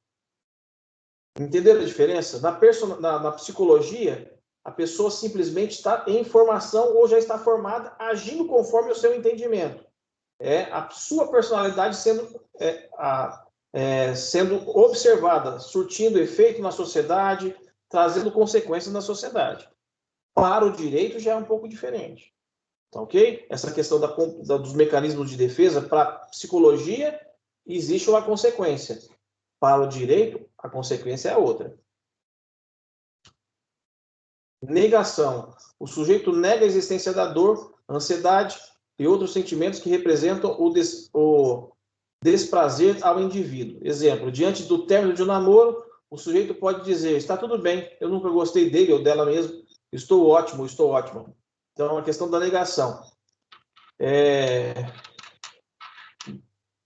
Entenderam a diferença? Na psicologia, a pessoa simplesmente está em formação ou já está formada, agindo conforme o seu entendimento. A sua personalidade sendo observada, surtindo efeito na sociedade, trazendo consequências na sociedade. Para o direito já é um pouco diferente. Tá ok? Essa questão dos mecanismos de defesa, para a psicologia, existe uma consequência. Para o direito, a consequência é outra. Negação. O sujeito nega a existência da dor, ansiedade e outros sentimentos que representam o desprazer ao indivíduo. Exemplo, diante do término de um namoro, o sujeito pode dizer, está tudo bem, eu nunca gostei dele ou dela mesmo, estou ótimo, estou ótimo. Então, a questão da negação.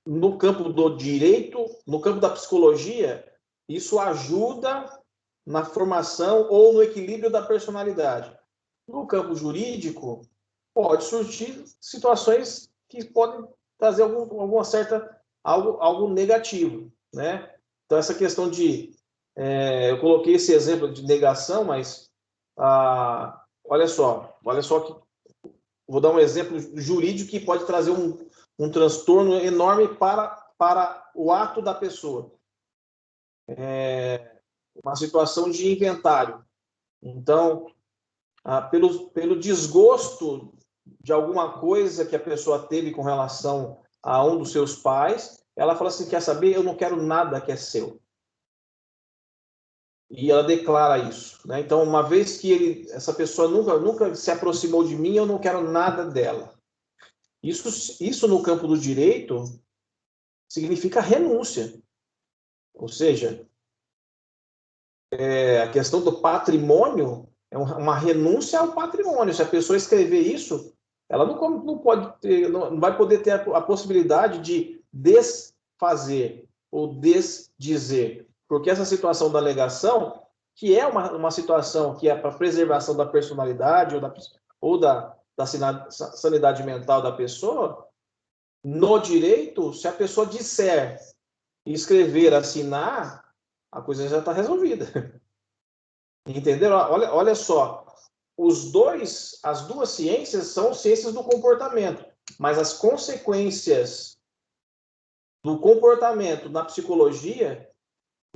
No campo do direito, no campo da psicologia, isso ajuda na formação ou no equilíbrio da personalidade. No campo jurídico, pode surgir situações que podem trazer alguma certa algo negativo, né? Então, essa questão eu coloquei esse exemplo de negação, mas olha só que vou dar um exemplo jurídico que pode trazer um transtorno enorme para o ato da pessoa. Uma situação de inventário. Então, pelo desgosto de alguma coisa que a pessoa teve com relação a um dos seus pais, ela fala assim, quer saber? Eu não quero nada que é seu. E ela declara isso, né? Então, uma vez que essa pessoa nunca se aproximou de mim, eu não quero nada dela. Isso no campo do direito significa renúncia. Ou seja, a questão do patrimônio é uma renúncia ao patrimônio. Se a pessoa escrever isso, ela não pode ter, não vai poder ter a possibilidade de desfazer ou desdizer. Porque essa situação da alegação, que é uma situação que é para preservação da personalidade ou da sanidade mental da pessoa, no direito, se a pessoa disser, escrever, assinar, a coisa já está resolvida. Entenderam? Olha só, as duas ciências são ciências do comportamento, mas as consequências do comportamento na psicologia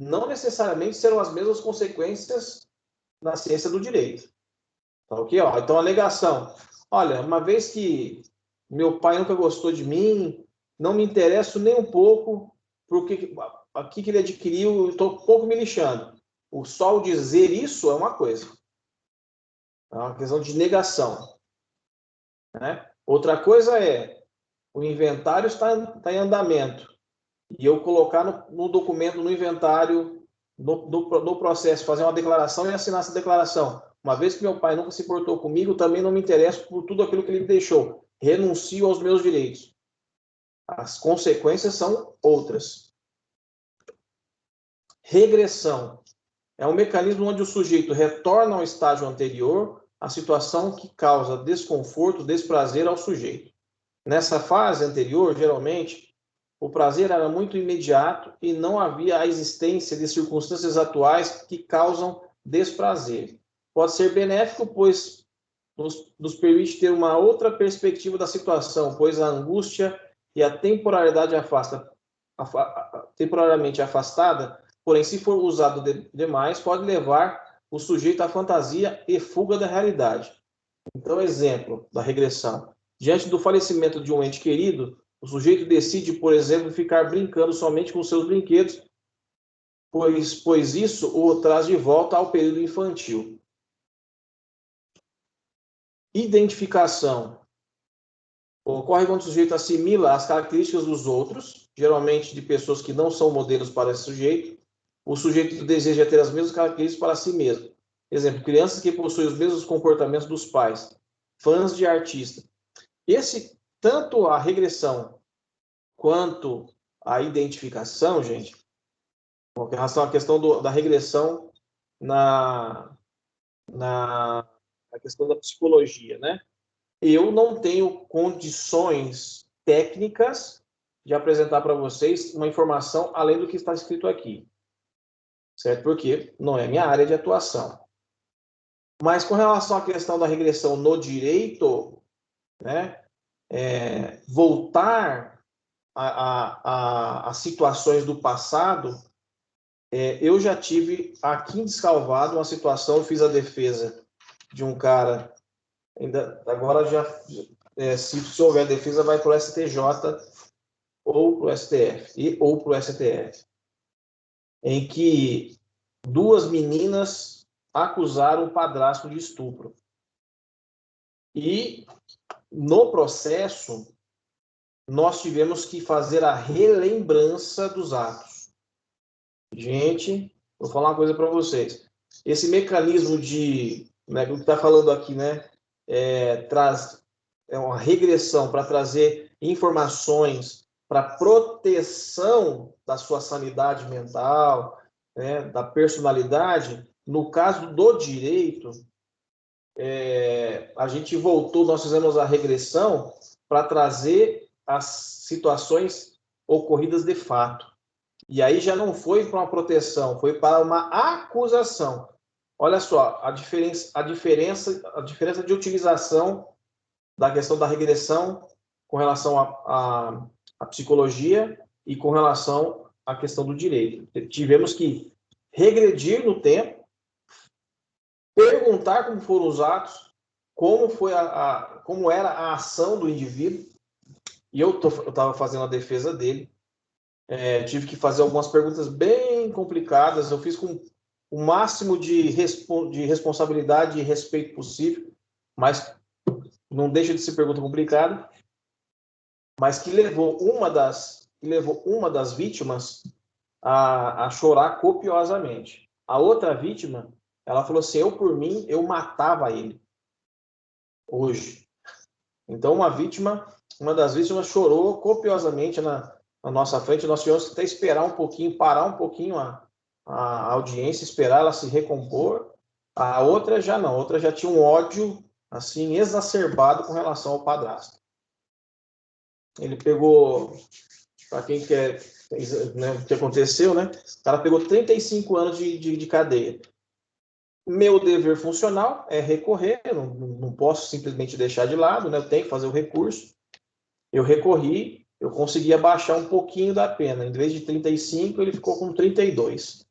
não necessariamente serão as mesmas consequências na ciência do direito. Tá ok? Então, a alegação. Olha, uma vez que meu pai nunca gostou de mim, não me interesso nem um pouco porque aqui que ele adquiriu, estou um pouco me lixando. Só o dizer isso é uma coisa. É uma questão de negação. Né? Outra coisa é, o inventário está em andamento. E eu colocar no documento, no inventário, no processo, fazer uma declaração e assinar essa declaração. Uma vez que meu pai nunca se portou comigo, também não me interesso por tudo aquilo que ele me deixou. Renuncio aos meus direitos. As consequências são outras. Regressão. É um mecanismo onde o sujeito retorna ao estágio anterior, a situação que causa desconforto, desprazer ao sujeito. Nessa fase anterior, geralmente, o prazer era muito imediato e não havia a existência de circunstâncias atuais que causam desprazer. Pode ser benéfico, pois nos permite ter uma outra perspectiva da situação, pois a angústia e a temporariedade temporariamente afastada, porém, se for usado demais, pode levar o sujeito à fantasia e fuga da realidade. Então, exemplo da regressão. Diante do falecimento de um ente querido, o sujeito decide, por exemplo, ficar brincando somente com seus brinquedos, pois isso o traz de volta ao período infantil. Identificação. Ocorre quando o sujeito assimila as características dos outros, geralmente de pessoas que não são modelos para esse sujeito. O sujeito deseja ter as mesmas características para si mesmo. Exemplo, crianças que possuem os mesmos comportamentos dos pais, fãs de artista. Tanto a regressão quanto a identificação, gente, com relação à questão da regressão na questão da psicologia, né? Eu não tenho condições técnicas de apresentar para vocês uma informação além do que está escrito aqui. Certo? Porque não é minha área de atuação. Mas com relação à questão da regressão no direito, né, voltar a situações do passado, eu já tive aqui em Descalvado uma situação, eu fiz a defesa de um cara, agora já, se houver defesa, vai para o STJ ou para o STF, ou para o STF, em que duas meninas acusaram o padrasto de estupro. E, no processo, nós tivemos que fazer a relembrança dos atos. Gente, vou falar uma coisa para vocês. Esse mecanismo de, né, o que está falando aqui, né, traz uma regressão para trazer informações para proteção da sua sanidade mental, né, da personalidade. No caso do direito, a gente nós fizemos a regressão para trazer as situações ocorridas de fato. E aí já não foi para uma proteção, foi para uma acusação. Olha só, a diferença de utilização da questão da regressão com relação à psicologia e com relação à questão do direito. Tivemos que regredir no tempo, perguntar como foram os atos, como como era a ação do indivíduo, e eu estava fazendo a defesa dele. Tive que fazer algumas perguntas bem complicadas, eu fiz com o máximo de responsabilidade e respeito possível, mas não deixa de ser pergunta complicada, mas que levou uma das vítimas a chorar copiosamente. A outra vítima, ela falou assim, por mim, eu matava ele hoje. Então, uma das vítimas chorou copiosamente na nossa frente. Nós tivemos que até esperar um pouquinho, parar um pouquinho a audiência, esperar ela se recompor. A outra já não, a outra já tinha um ódio assim exacerbado com relação ao padrasto. Ele pegou, para quem quer, né, o que aconteceu, né? O cara pegou 35 anos de cadeia. Meu dever funcional é recorrer, não posso simplesmente deixar de lado, né? Eu tenho que fazer o recurso. Eu recorri, eu consegui abaixar um pouquinho da pena. Em vez de 35, ele ficou com 32.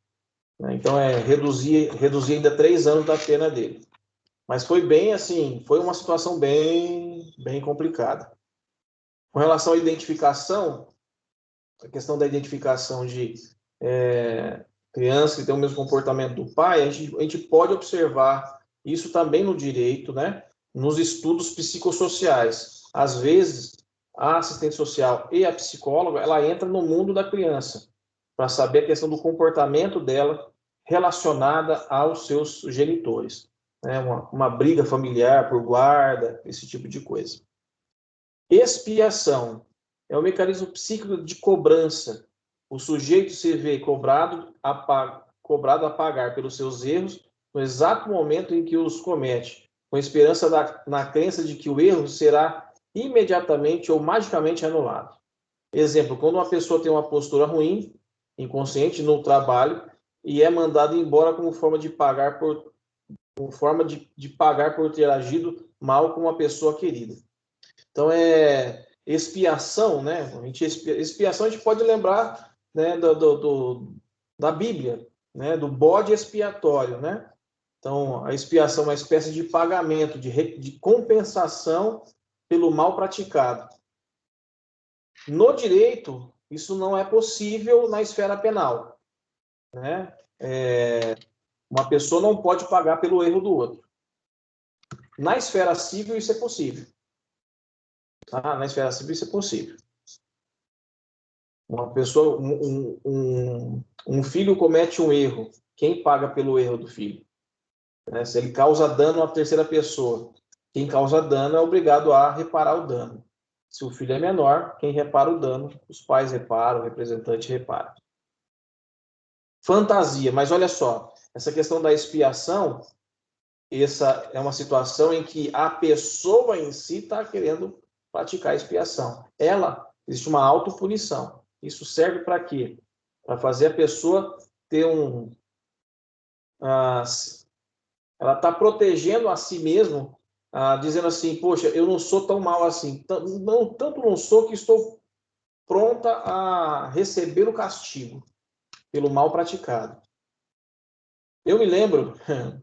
Então, reduzir ainda 3 anos da pena dele. Mas foi bem assim, foi uma situação bem complicada. Com relação à identificação, a questão da identificação de crianças que têm o mesmo comportamento do pai, a gente pode observar isso também no direito, né? Nos estudos psicossociais. Às vezes, a assistente social e a psicóloga, ela entra no mundo da criança para saber a questão do comportamento dela relacionada aos seus genitores. Né? Uma briga familiar por guarda, esse tipo de coisa. Expiação é um mecanismo psíquico de cobrança. O sujeito se vê cobrado a pagar pelos seus erros no exato momento em que os comete, com esperança na crença de que o erro será imediatamente ou magicamente anulado. Exemplo, quando uma pessoa tem uma postura ruim, inconsciente no trabalho, e é mandada embora como forma de pagar por ter agido mal com uma pessoa querida. Então, expiação, né? Expiação a gente pode lembrar, né, da Bíblia, né, do bode expiatório, né? Então, a expiação é uma espécie de pagamento, de compensação pelo mal praticado. No direito, isso não é possível na esfera penal, né? Uma pessoa não pode pagar pelo erro do outro. Na esfera civil, isso é possível. Tá? Na esfera civil, isso é possível. Uma pessoa, um filho comete um erro. Quem paga pelo erro do filho? Se ele causa dano a terceira pessoa, quem causa dano é obrigado a reparar o dano. Se o filho é menor, quem repara o dano, os pais reparam, o representante repara. Fantasia, mas olha só, essa questão da expiação, essa é uma situação em que a pessoa em si está querendo praticar a expiação. Existe uma autopunição. Isso serve para quê? Para fazer a pessoa ter ela está protegendo a si mesmo, dizendo assim, poxa, eu não sou tão mal assim. Tanto não sou que estou pronta a receber o castigo pelo mal praticado. Eu me lembro,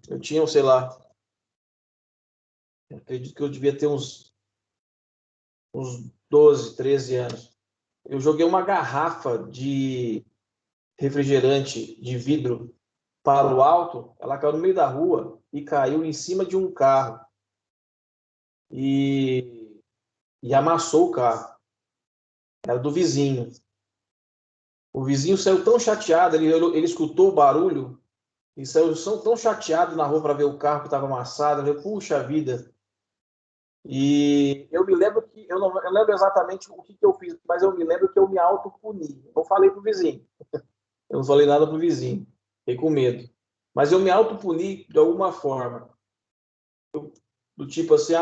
eu tinha, sei lá, acredito que eu devia ter uns 12, 13 anos. Eu joguei uma garrafa de refrigerante de vidro para o alto, ela caiu no meio da rua e caiu em cima de um carro. E amassou o carro. Era do vizinho. O vizinho saiu tão chateado, ele escutou o barulho e saiu tão chateado na rua para ver o carro que estava amassado. Ele falou, puxa vida. E eu me lembro que, eu não lembro exatamente o que eu fiz, mas eu me lembro que eu me autopuni. Eu não falei para o vizinho. Eu não falei nada para o vizinho. Fiquei com medo. Mas eu me autopuni de alguma forma. Do tipo assim,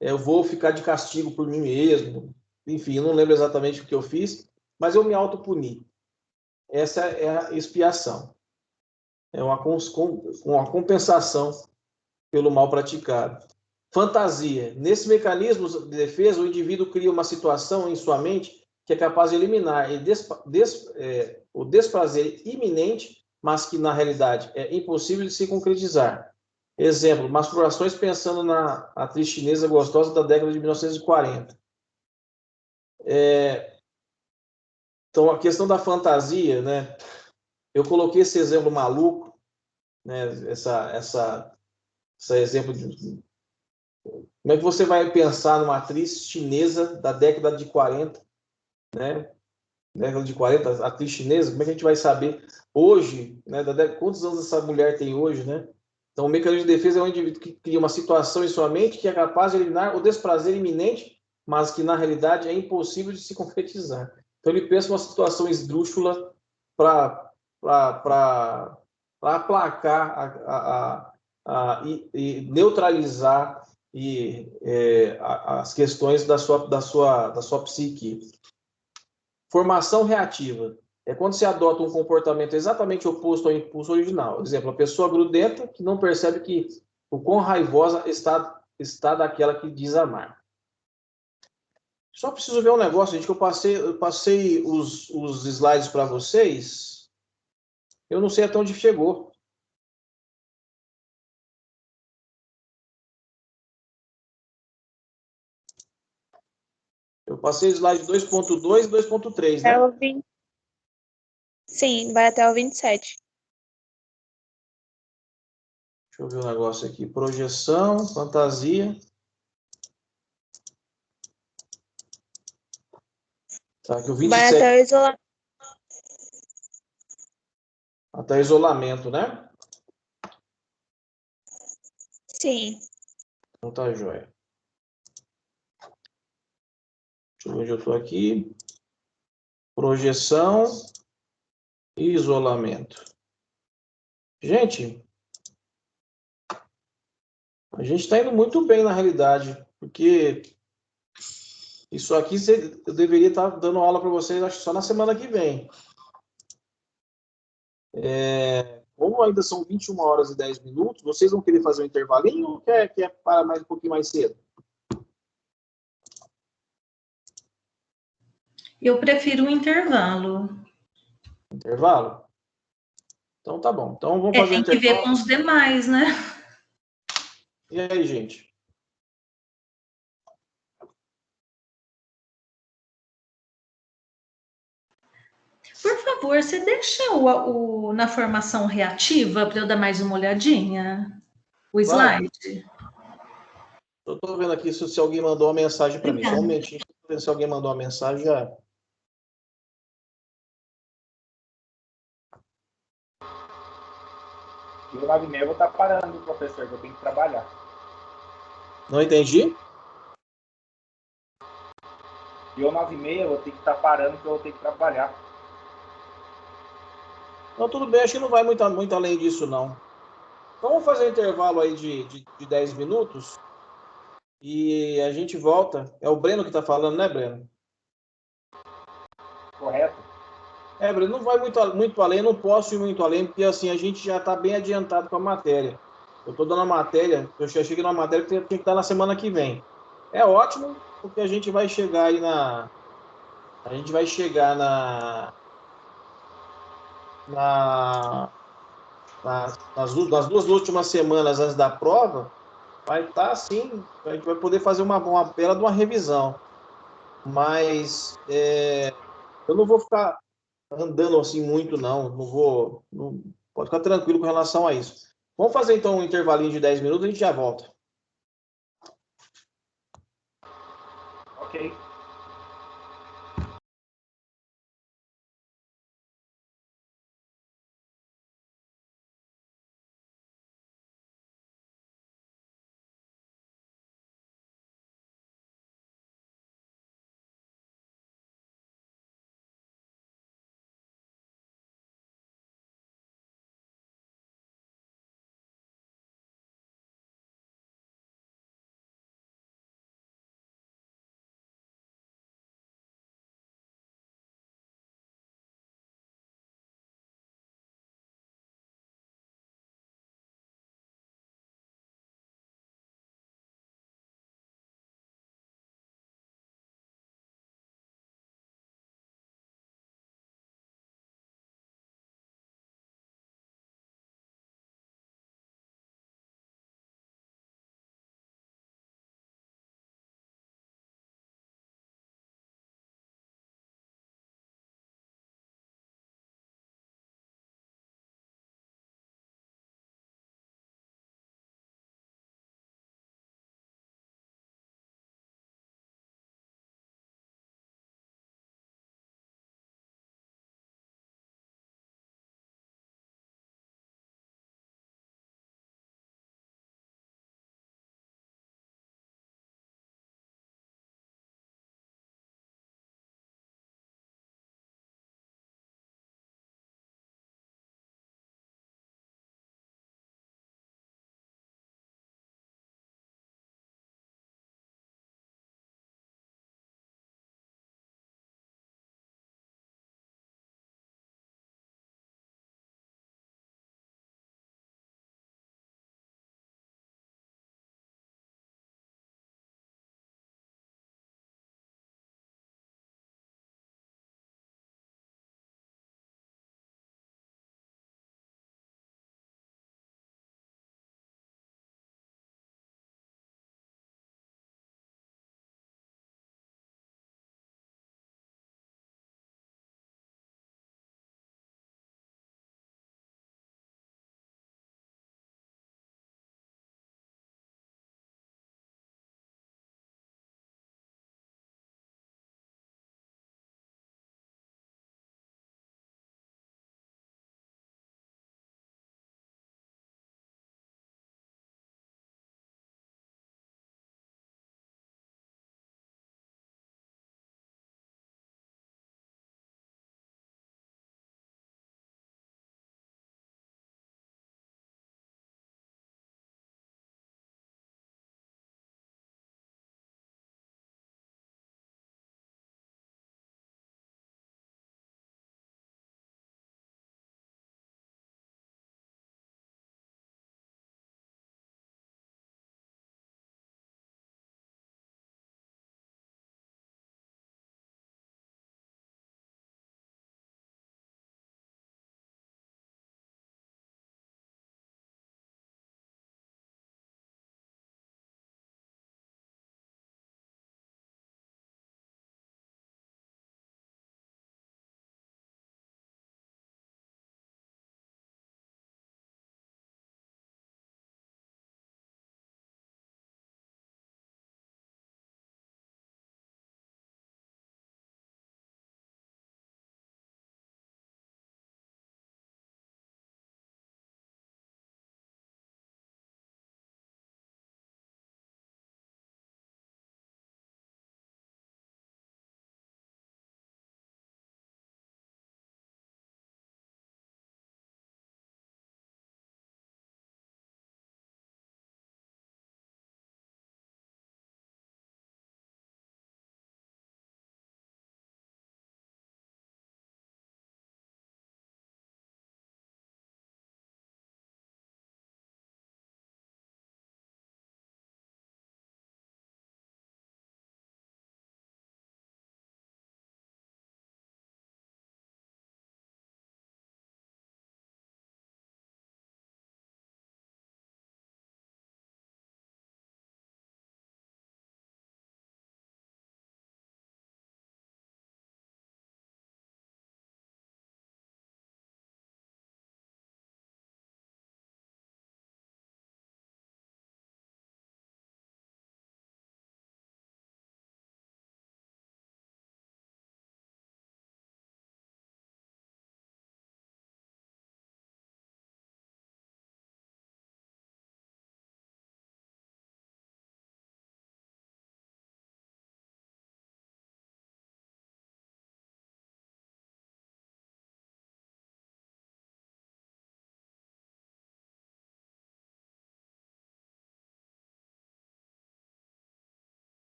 eu vou ficar de castigo por mim mesmo. Enfim, eu não lembro exatamente o que eu fiz, mas eu me autopuni. Essa é a expiação. É uma compensação pelo mal praticado. Fantasia. Nesse mecanismo de defesa, o indivíduo cria uma situação em sua mente que é capaz de eliminar o desprazer iminente, mas que, na realidade, é impossível de se concretizar. Exemplo, masturbações pensando na atriz chinesa gostosa da década de 1940. Então, a questão da fantasia, né? Eu coloquei esse exemplo maluco, né? Esse exemplo de... Como é que você vai pensar numa atriz chinesa da década de 40, né? Década de 40, atriz chinesa, como é que a gente vai saber hoje, né? Quantos anos essa mulher tem hoje, né? Então, o mecanismo de defesa é um indivíduo que cria uma situação em sua mente que é capaz de eliminar o desprazer iminente, mas que, na realidade, é impossível de se concretizar. Então, ele pensa uma situação esdrúxula para aplacar e neutralizar as questões da sua psique. Formação reativa é quando se adota um comportamento exatamente oposto ao impulso original. Por exemplo, a pessoa grudenta que não percebe que o quão raivosa está daquela que diz amar. Só preciso ver um negócio, gente, que eu passei os slides para vocês. Eu não sei até onde chegou. Eu passei slide 2.2 e 2.3, né? Até o 20. Sim, vai até o 27. Deixa eu ver um negócio aqui. Projeção, fantasia. Tá, aqui o Vai 27. até o isolamento. Até isolamento, né? Sim. Então tá joia. Deixa eu ver onde eu estou aqui. Projeção e isolamento. Gente, a gente está indo muito bem na realidade, porque isso aqui eu deveria estar dando aula para vocês, acho que só na semana que vem. Como ainda são 21 horas e 10 minutos, vocês vão querer fazer um intervalinho ou quer parar mais um pouquinho mais cedo? Eu prefiro um intervalo. Intervalo? Então tá bom. Então vamos fazer um Tem que ver intervalo. com os demais, né? E aí, gente? Por favor, você deixa na formação reativa para eu dar mais uma olhadinha? O Claro. slide? Eu estou vendo aqui se alguém mandou uma mensagem para mim. Só um Obrigada. momentinho. Se alguém mandou uma mensagem, já. E o 9h30 eu vou estar parando, professor, que eu tenho que trabalhar. Não entendi? E o 9h30 eu vou ter que estar parando, que eu vou ter que trabalhar. Não, tudo bem, acho que não vai muito além disso, não. Então, vamos fazer um intervalo aí de 10 minutos e a gente volta. É o Breno que está falando, né, Breno? Correto? Breno, não vai muito além, não posso ir muito além, porque assim, a gente já está bem adiantado com a matéria. Eu estou dando a matéria, eu já cheguei na matéria que tinha que estar na semana que vem. É ótimo, porque a gente vai chegar aí na... A gente vai chegar nas duas últimas semanas antes da prova, vai estar assim, a gente vai poder fazer uma bela de uma revisão. Mas eu não vou ficar andando assim muito, não. Pode ficar tranquilo com relação a isso. Vamos fazer então um intervalinho de 10 minutos e a gente já volta. Ok.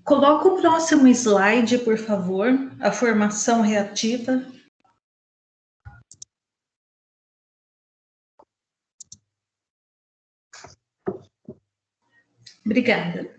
Coloca o próximo slide, por favor, a formação reativa. Obrigada.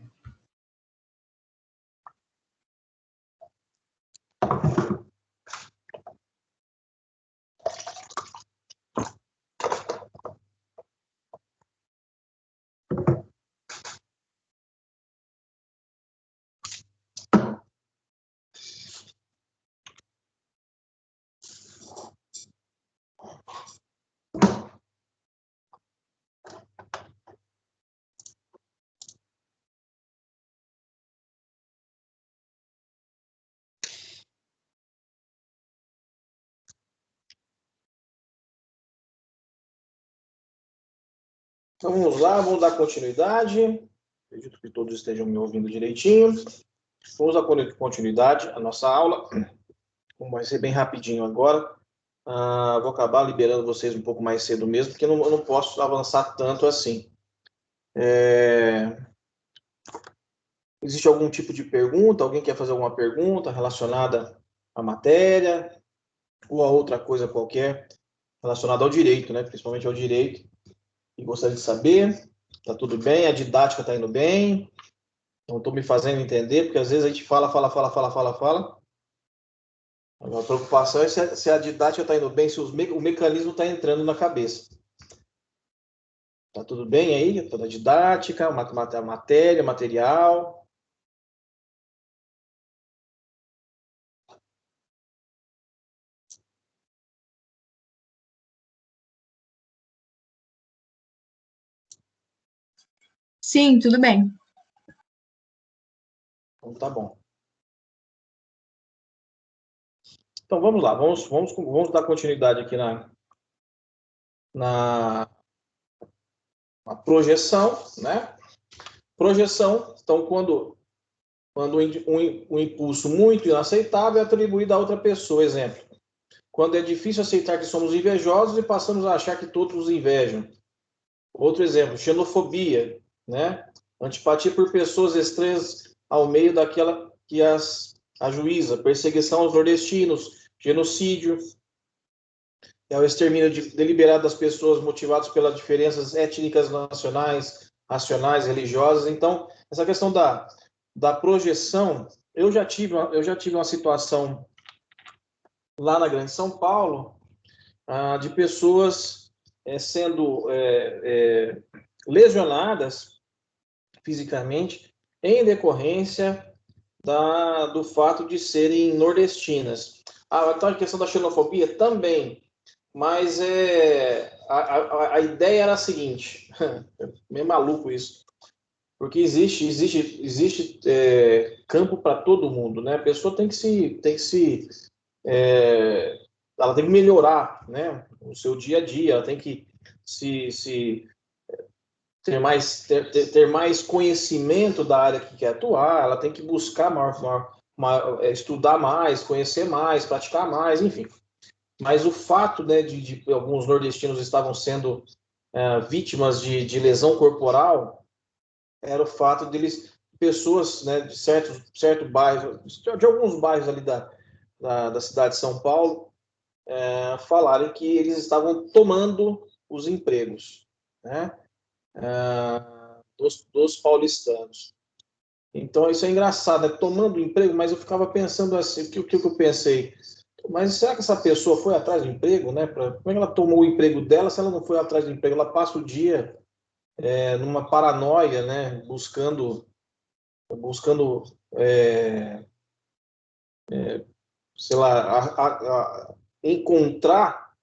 Então vamos lá, vamos dar continuidade. Acredito que todos estejam me ouvindo direitinho. Vamos dar continuidade à nossa aula. Vai ser bem rapidinho agora. Vou acabar liberando vocês um pouco mais cedo mesmo, porque eu não posso avançar tanto assim. Existe algum tipo de pergunta? Alguém quer fazer alguma pergunta relacionada à matéria ou a outra coisa qualquer relacionada ao direito, né? Principalmente ao direito. E gostaria de saber, tá tudo bem? A didática tá indo bem? Não estou me fazendo entender, porque às vezes a gente fala. A preocupação é se a didática está indo bem, se o mecanismo está entrando na cabeça. Tá tudo bem aí? Toda a didática, a matéria, material. Sim, tudo bem. Então tá bom. Então vamos lá, vamos dar continuidade aqui na projeção, né? Projeção, então quando um impulso muito inaceitável é atribuído a outra pessoa, exemplo. Quando é difícil aceitar que somos invejosos e passamos a achar que todos nos invejam. Outro exemplo, xenofobia, né? Antipatia por pessoas estranhas ao meio daquela que as ajuiza, perseguição aos nordestinos, genocídio, é o extermínio deliberado das pessoas motivados pelas diferenças étnicas, nacionais, racionais, religiosas. Então, essa questão da projeção, eu já tive uma situação lá na Grande São Paulo, de pessoas sendo lesionadas fisicamente em decorrência do fato de serem nordestinas. Então, a questão da xenofobia também, mas a ideia era a seguinte, meio maluco isso, porque existe campo para todo mundo, né? A pessoa ela tem que melhorar, né, o seu dia a dia, ela tem que ter mais conhecimento da área que quer atuar, ela tem que buscar estudar mais, conhecer mais, praticar mais, enfim. Mas o fato, né, de alguns nordestinos estavam sendo vítimas de lesão corporal era o fato deles, pessoas, né, de certo bairro, de alguns bairros ali da cidade de São Paulo, falarem que eles estavam tomando os empregos, né, dos paulistanos. Então, isso é engraçado, né? Tomando o emprego, mas eu ficava pensando assim, o que eu pensei? Mas será que essa pessoa foi atrás do emprego, né? Como é que ela tomou o emprego dela se ela não foi atrás do emprego? Ela passa o dia numa paranoia, né? Buscando sei lá, encontrar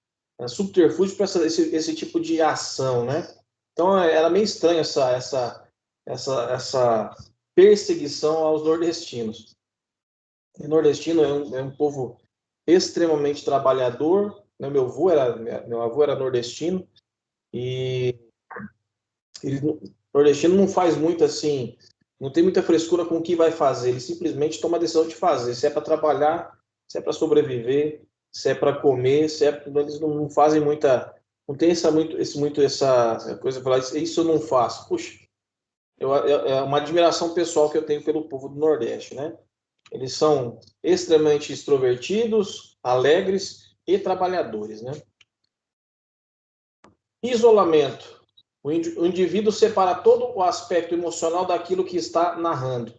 subterfúgio para esse tipo de ação, né? Então, era meio estranho essa perseguição aos nordestinos. O nordestino é um povo extremamente trabalhador, né? Meu avô era nordestino, e nordestino não faz muito assim, não tem muita frescura com o que vai fazer, ele simplesmente toma a decisão de fazer, se é para trabalhar, se é para sobreviver, se é para comer, eles não fazem muita, não tem essa coisa de falar, isso eu não faço. Puxa, É uma admiração pessoal que eu tenho pelo povo do Nordeste, né? Eles são extremamente extrovertidos, alegres e trabalhadores, né? Isolamento. O indivíduo separa todo o aspecto emocional daquilo que está narrando.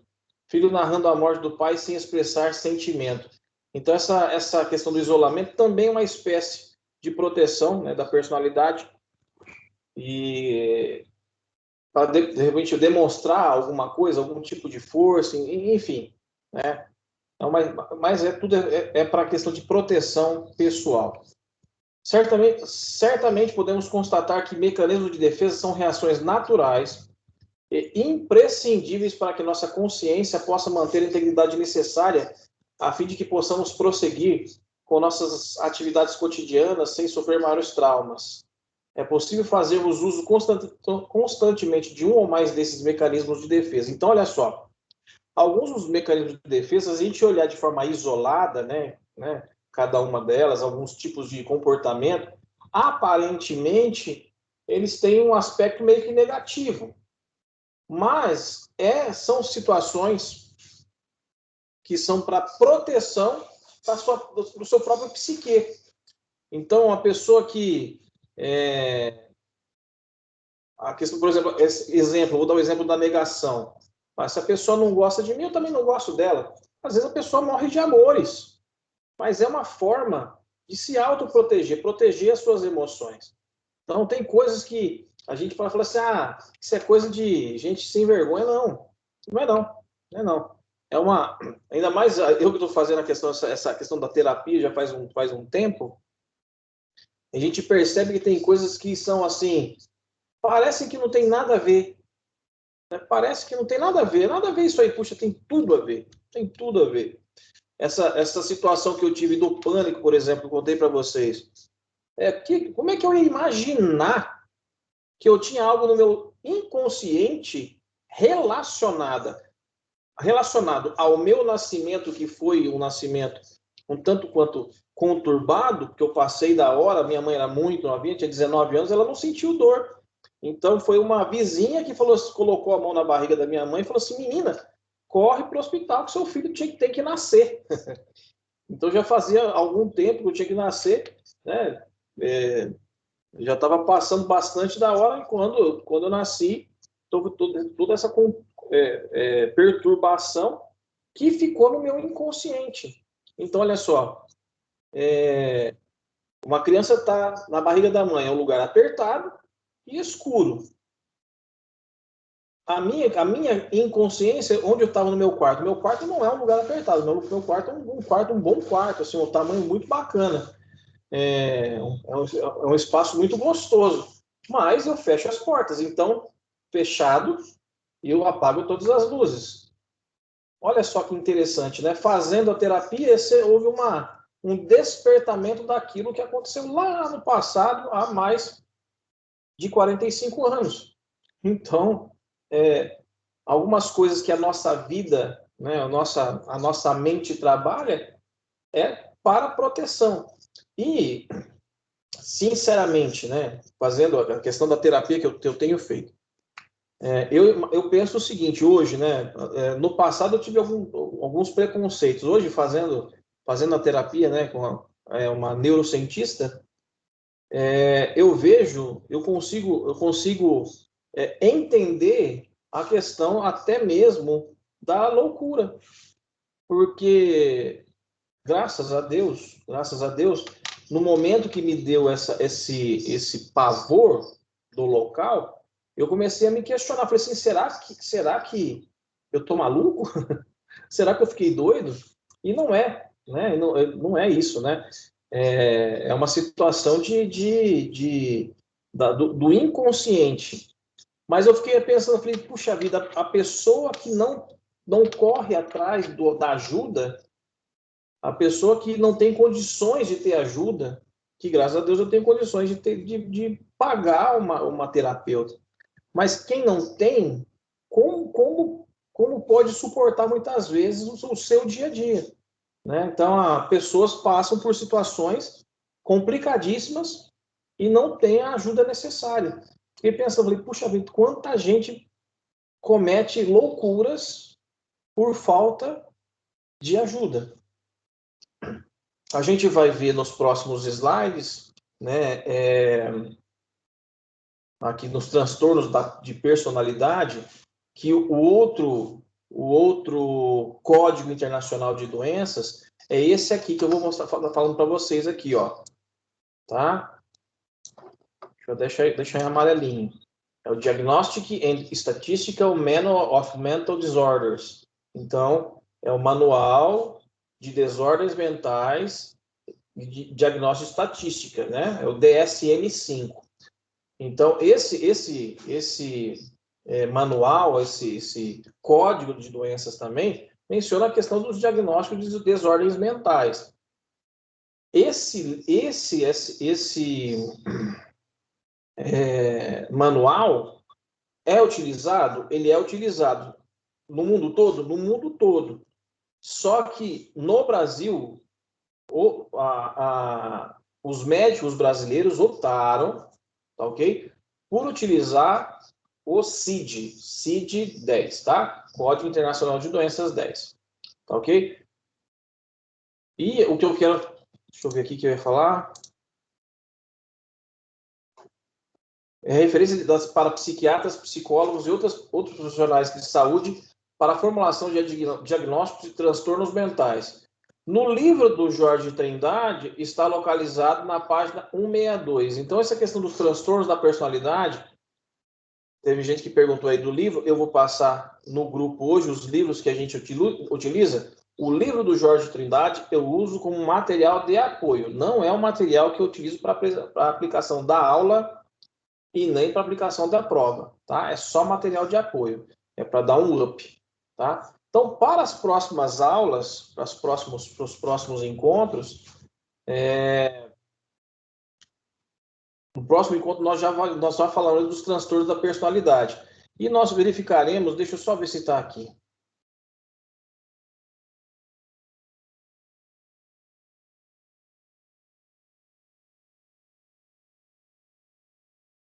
Filho narrando a morte do pai sem expressar sentimento. Então, essa questão do isolamento também é uma espécie de proteção, né, da personalidade e para, de repente, demonstrar alguma coisa, algum tipo de força, enfim, né? Então, mas tudo para a questão de proteção pessoal. Certamente podemos constatar que mecanismos de defesa são reações naturais e imprescindíveis para que nossa consciência possa manter a integridade necessária a fim de que possamos prosseguir com nossas atividades cotidianas sem sofrer maiores traumas. É possível fazermos uso constantemente de um ou mais desses mecanismos de defesa. Então, olha só, alguns dos mecanismos de defesa, se a gente olhar de forma isolada, né, cada uma delas, alguns tipos de comportamento, aparentemente, eles têm um aspecto meio que negativo. Mas são situações que são para proteção do seu próprio psique. Então, a pessoa que... a questão, por exemplo, vou dar o exemplo da negação. Mas se a pessoa não gosta de mim, eu também não gosto dela. Às vezes a pessoa morre de amores. Mas é uma forma de se autoproteger, proteger as suas emoções. Então, tem coisas que a gente pode falar assim, isso é coisa de gente sem vergonha. Não, não é não. Não é não. Ainda mais eu que estou fazendo essa questão da terapia já faz um tempo, a gente percebe que tem coisas que são assim, parece que não tem nada a ver. Né? Parece que não tem nada a ver isso aí, puxa, tem tudo a ver. Tem tudo a ver. Essa situação que eu tive do pânico, por exemplo, eu contei para vocês. Como é que eu ia imaginar que eu tinha algo no meu inconsciente relacionado ao meu nascimento, que foi um nascimento um tanto quanto conturbado, porque eu passei da hora, minha mãe era muito novinha, tinha 19 anos, ela não sentiu dor. Então foi uma vizinha que colocou a mão na barriga da minha mãe e falou assim, menina, corre para o hospital que seu filho tem que nascer. Então já fazia algum tempo que eu tinha que nascer, né? Já estava passando bastante da hora, e quando eu nasci, toda essa perturbação que ficou no meu inconsciente. Então, olha só, uma criança está na barriga da mãe, é um lugar apertado e escuro. A minha inconsciência, onde eu estava no meu quarto não é um lugar apertado, meu quarto é um bom quarto, assim, um tamanho muito bacana. É um espaço muito gostoso, mas eu fecho as portas, então, fechado, eu apago todas as luzes. Olha só que interessante, né? Fazendo a terapia, houve um despertamento daquilo que aconteceu lá no passado, há mais de 45 anos. Então, algumas coisas que a nossa vida, né, a nossa mente trabalha, é para proteção. E, sinceramente, né, fazendo a questão da terapia que eu tenho feito, eu penso o seguinte, hoje, né, no passado eu tive alguns preconceitos. Hoje, fazendo a terapia, né, com uma neurocientista, eu consigo entender a questão até mesmo da loucura. Porque, graças a Deus, no momento que me deu esse pavor do local, eu comecei a me questionar. Falei assim, será que eu tô maluco? Será que eu fiquei doido? E não é, né? Não é isso, né? É uma situação do inconsciente. Mas eu fiquei pensando, falei, puxa vida, a pessoa que não corre atrás da ajuda, a pessoa que não tem condições de ter ajuda, que graças a Deus eu tenho condições de pagar uma terapeuta. Mas quem não tem, como pode suportar muitas vezes o seu dia a dia? Né? Então, pessoas passam por situações complicadíssimas e não têm a ajuda necessária. Fiquei pensando, falei, puxa vida, quanta gente comete loucuras por falta de ajuda. A gente vai ver nos próximos slides, né, aqui nos transtornos de personalidade, que o outro Código Internacional de Doenças é esse aqui que eu vou mostrar falando para vocês aqui, ó. Tá? Deixa eu deixar em amarelinho. É o Diagnostic and Statistical Manual of Mental Disorders. Então, é o Manual de Desordens Mentais de Diagnóstico e Estatística, né? É o DSM-5. Então, esse manual, esse código de doenças também, menciona a questão dos diagnósticos de desordens mentais. Esse manual ele é utilizado no mundo todo? No mundo todo. Só que no Brasil, os médicos brasileiros optaram, tá, ok? Por utilizar o CID-10, tá? Código Internacional de Doenças 10, tá, ok? E o que eu quero, deixa eu ver aqui o que eu ia falar. É referência para psiquiatras, psicólogos e outros profissionais de saúde para a formulação de diagnósticos de transtornos mentais. No livro do Jorge Trindade, está localizado na página 162. Então, essa questão dos transtornos da personalidade, teve gente que perguntou aí do livro, eu vou passar no grupo hoje os livros que a gente utiliza. O livro do Jorge Trindade eu uso como material de apoio, não é um material que eu utilizo para a aplicação da aula e nem para aplicação da prova, tá? É só material de apoio, é para dar um up, tá? Então, para as próximas aulas, para os próximos encontros, no próximo encontro nós vamos falar dos transtornos da personalidade. E nós verificaremos, deixa eu só ver se está aqui.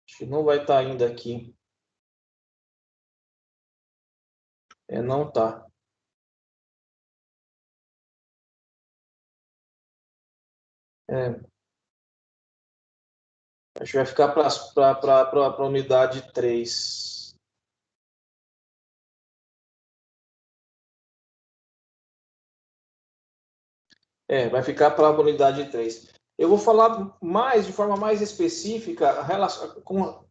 Acho que não vai estar ainda aqui. Não está. Acho que vai ficar para a unidade 3. Vai ficar para a unidade 3. Eu vou falar de forma mais específica, com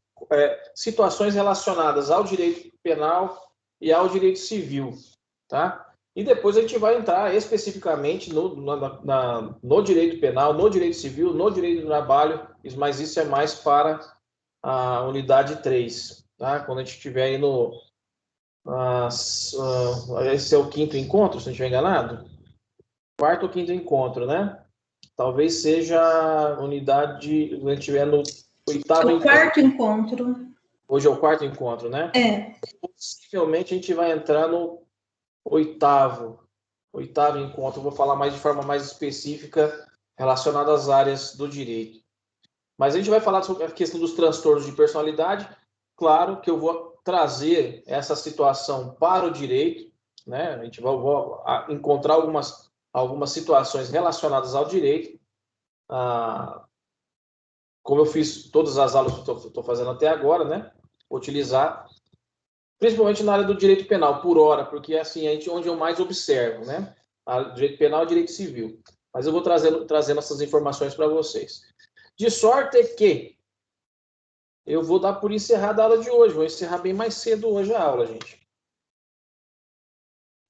situações relacionadas ao direito penal e ao direito civil, tá? E depois a gente vai entrar especificamente no direito penal, no direito civil, no direito do trabalho, mas isso é mais para a unidade 3, tá? Quando a gente estiver aí esse é o 5º encontro, se não estiver enganado? 4º ou 5º encontro, né? Talvez seja a unidade, quando a gente estiver no 8º encontro. 4º encontro. Hoje é o 4º encontro, né? Possivelmente a gente vai entrar no 8º encontro. Vou falar de forma mais específica relacionada às áreas do direito. Mas a gente vai falar sobre a questão dos transtornos de personalidade. Claro que eu vou trazer essa situação para o direito, né? A gente vai encontrar algumas situações relacionadas ao direito. Como eu fiz todas as aulas que estou fazendo até agora, né? Utilizar, principalmente na área do direito penal, por hora, porque assim, onde eu mais observo, né? Direito penal e direito civil. Mas eu vou trazendo essas informações para vocês. De sorte que eu vou dar por encerrada a aula de hoje. Vou encerrar bem mais cedo hoje a aula, gente.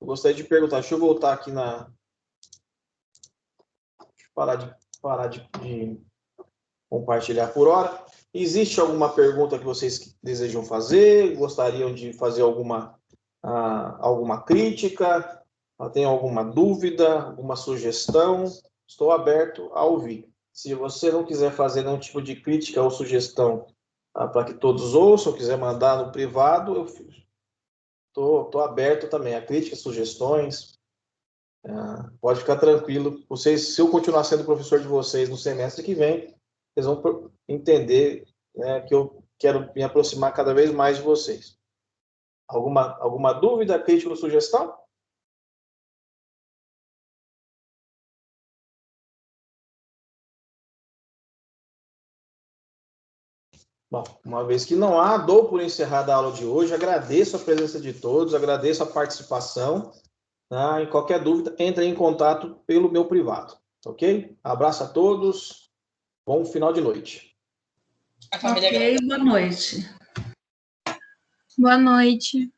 Eu gostaria de perguntar, deixa eu voltar aqui deixa eu parar de compartilhar por hora. Existe alguma pergunta que vocês desejam fazer? Gostariam de fazer alguma crítica? Tem alguma dúvida? Alguma sugestão? Estou aberto a ouvir. Se você não quiser fazer nenhum tipo de crítica ou sugestão para que todos ouçam, quiser mandar no privado, eu estou aberto também a críticas, sugestões. Pode ficar tranquilo. Se eu continuar sendo professor de vocês no semestre que vem, vocês vão entender, né, que eu quero me aproximar cada vez mais de vocês. Alguma dúvida, crítica ou sugestão? Bom, uma vez que não há, dou por encerrada a aula de hoje. Agradeço a presença de todos, agradeço a participação. Tá? E qualquer dúvida, entre em contato pelo meu privado. Ok? Abraço a todos. Bom final de noite. Ok, boa noite. Boa noite.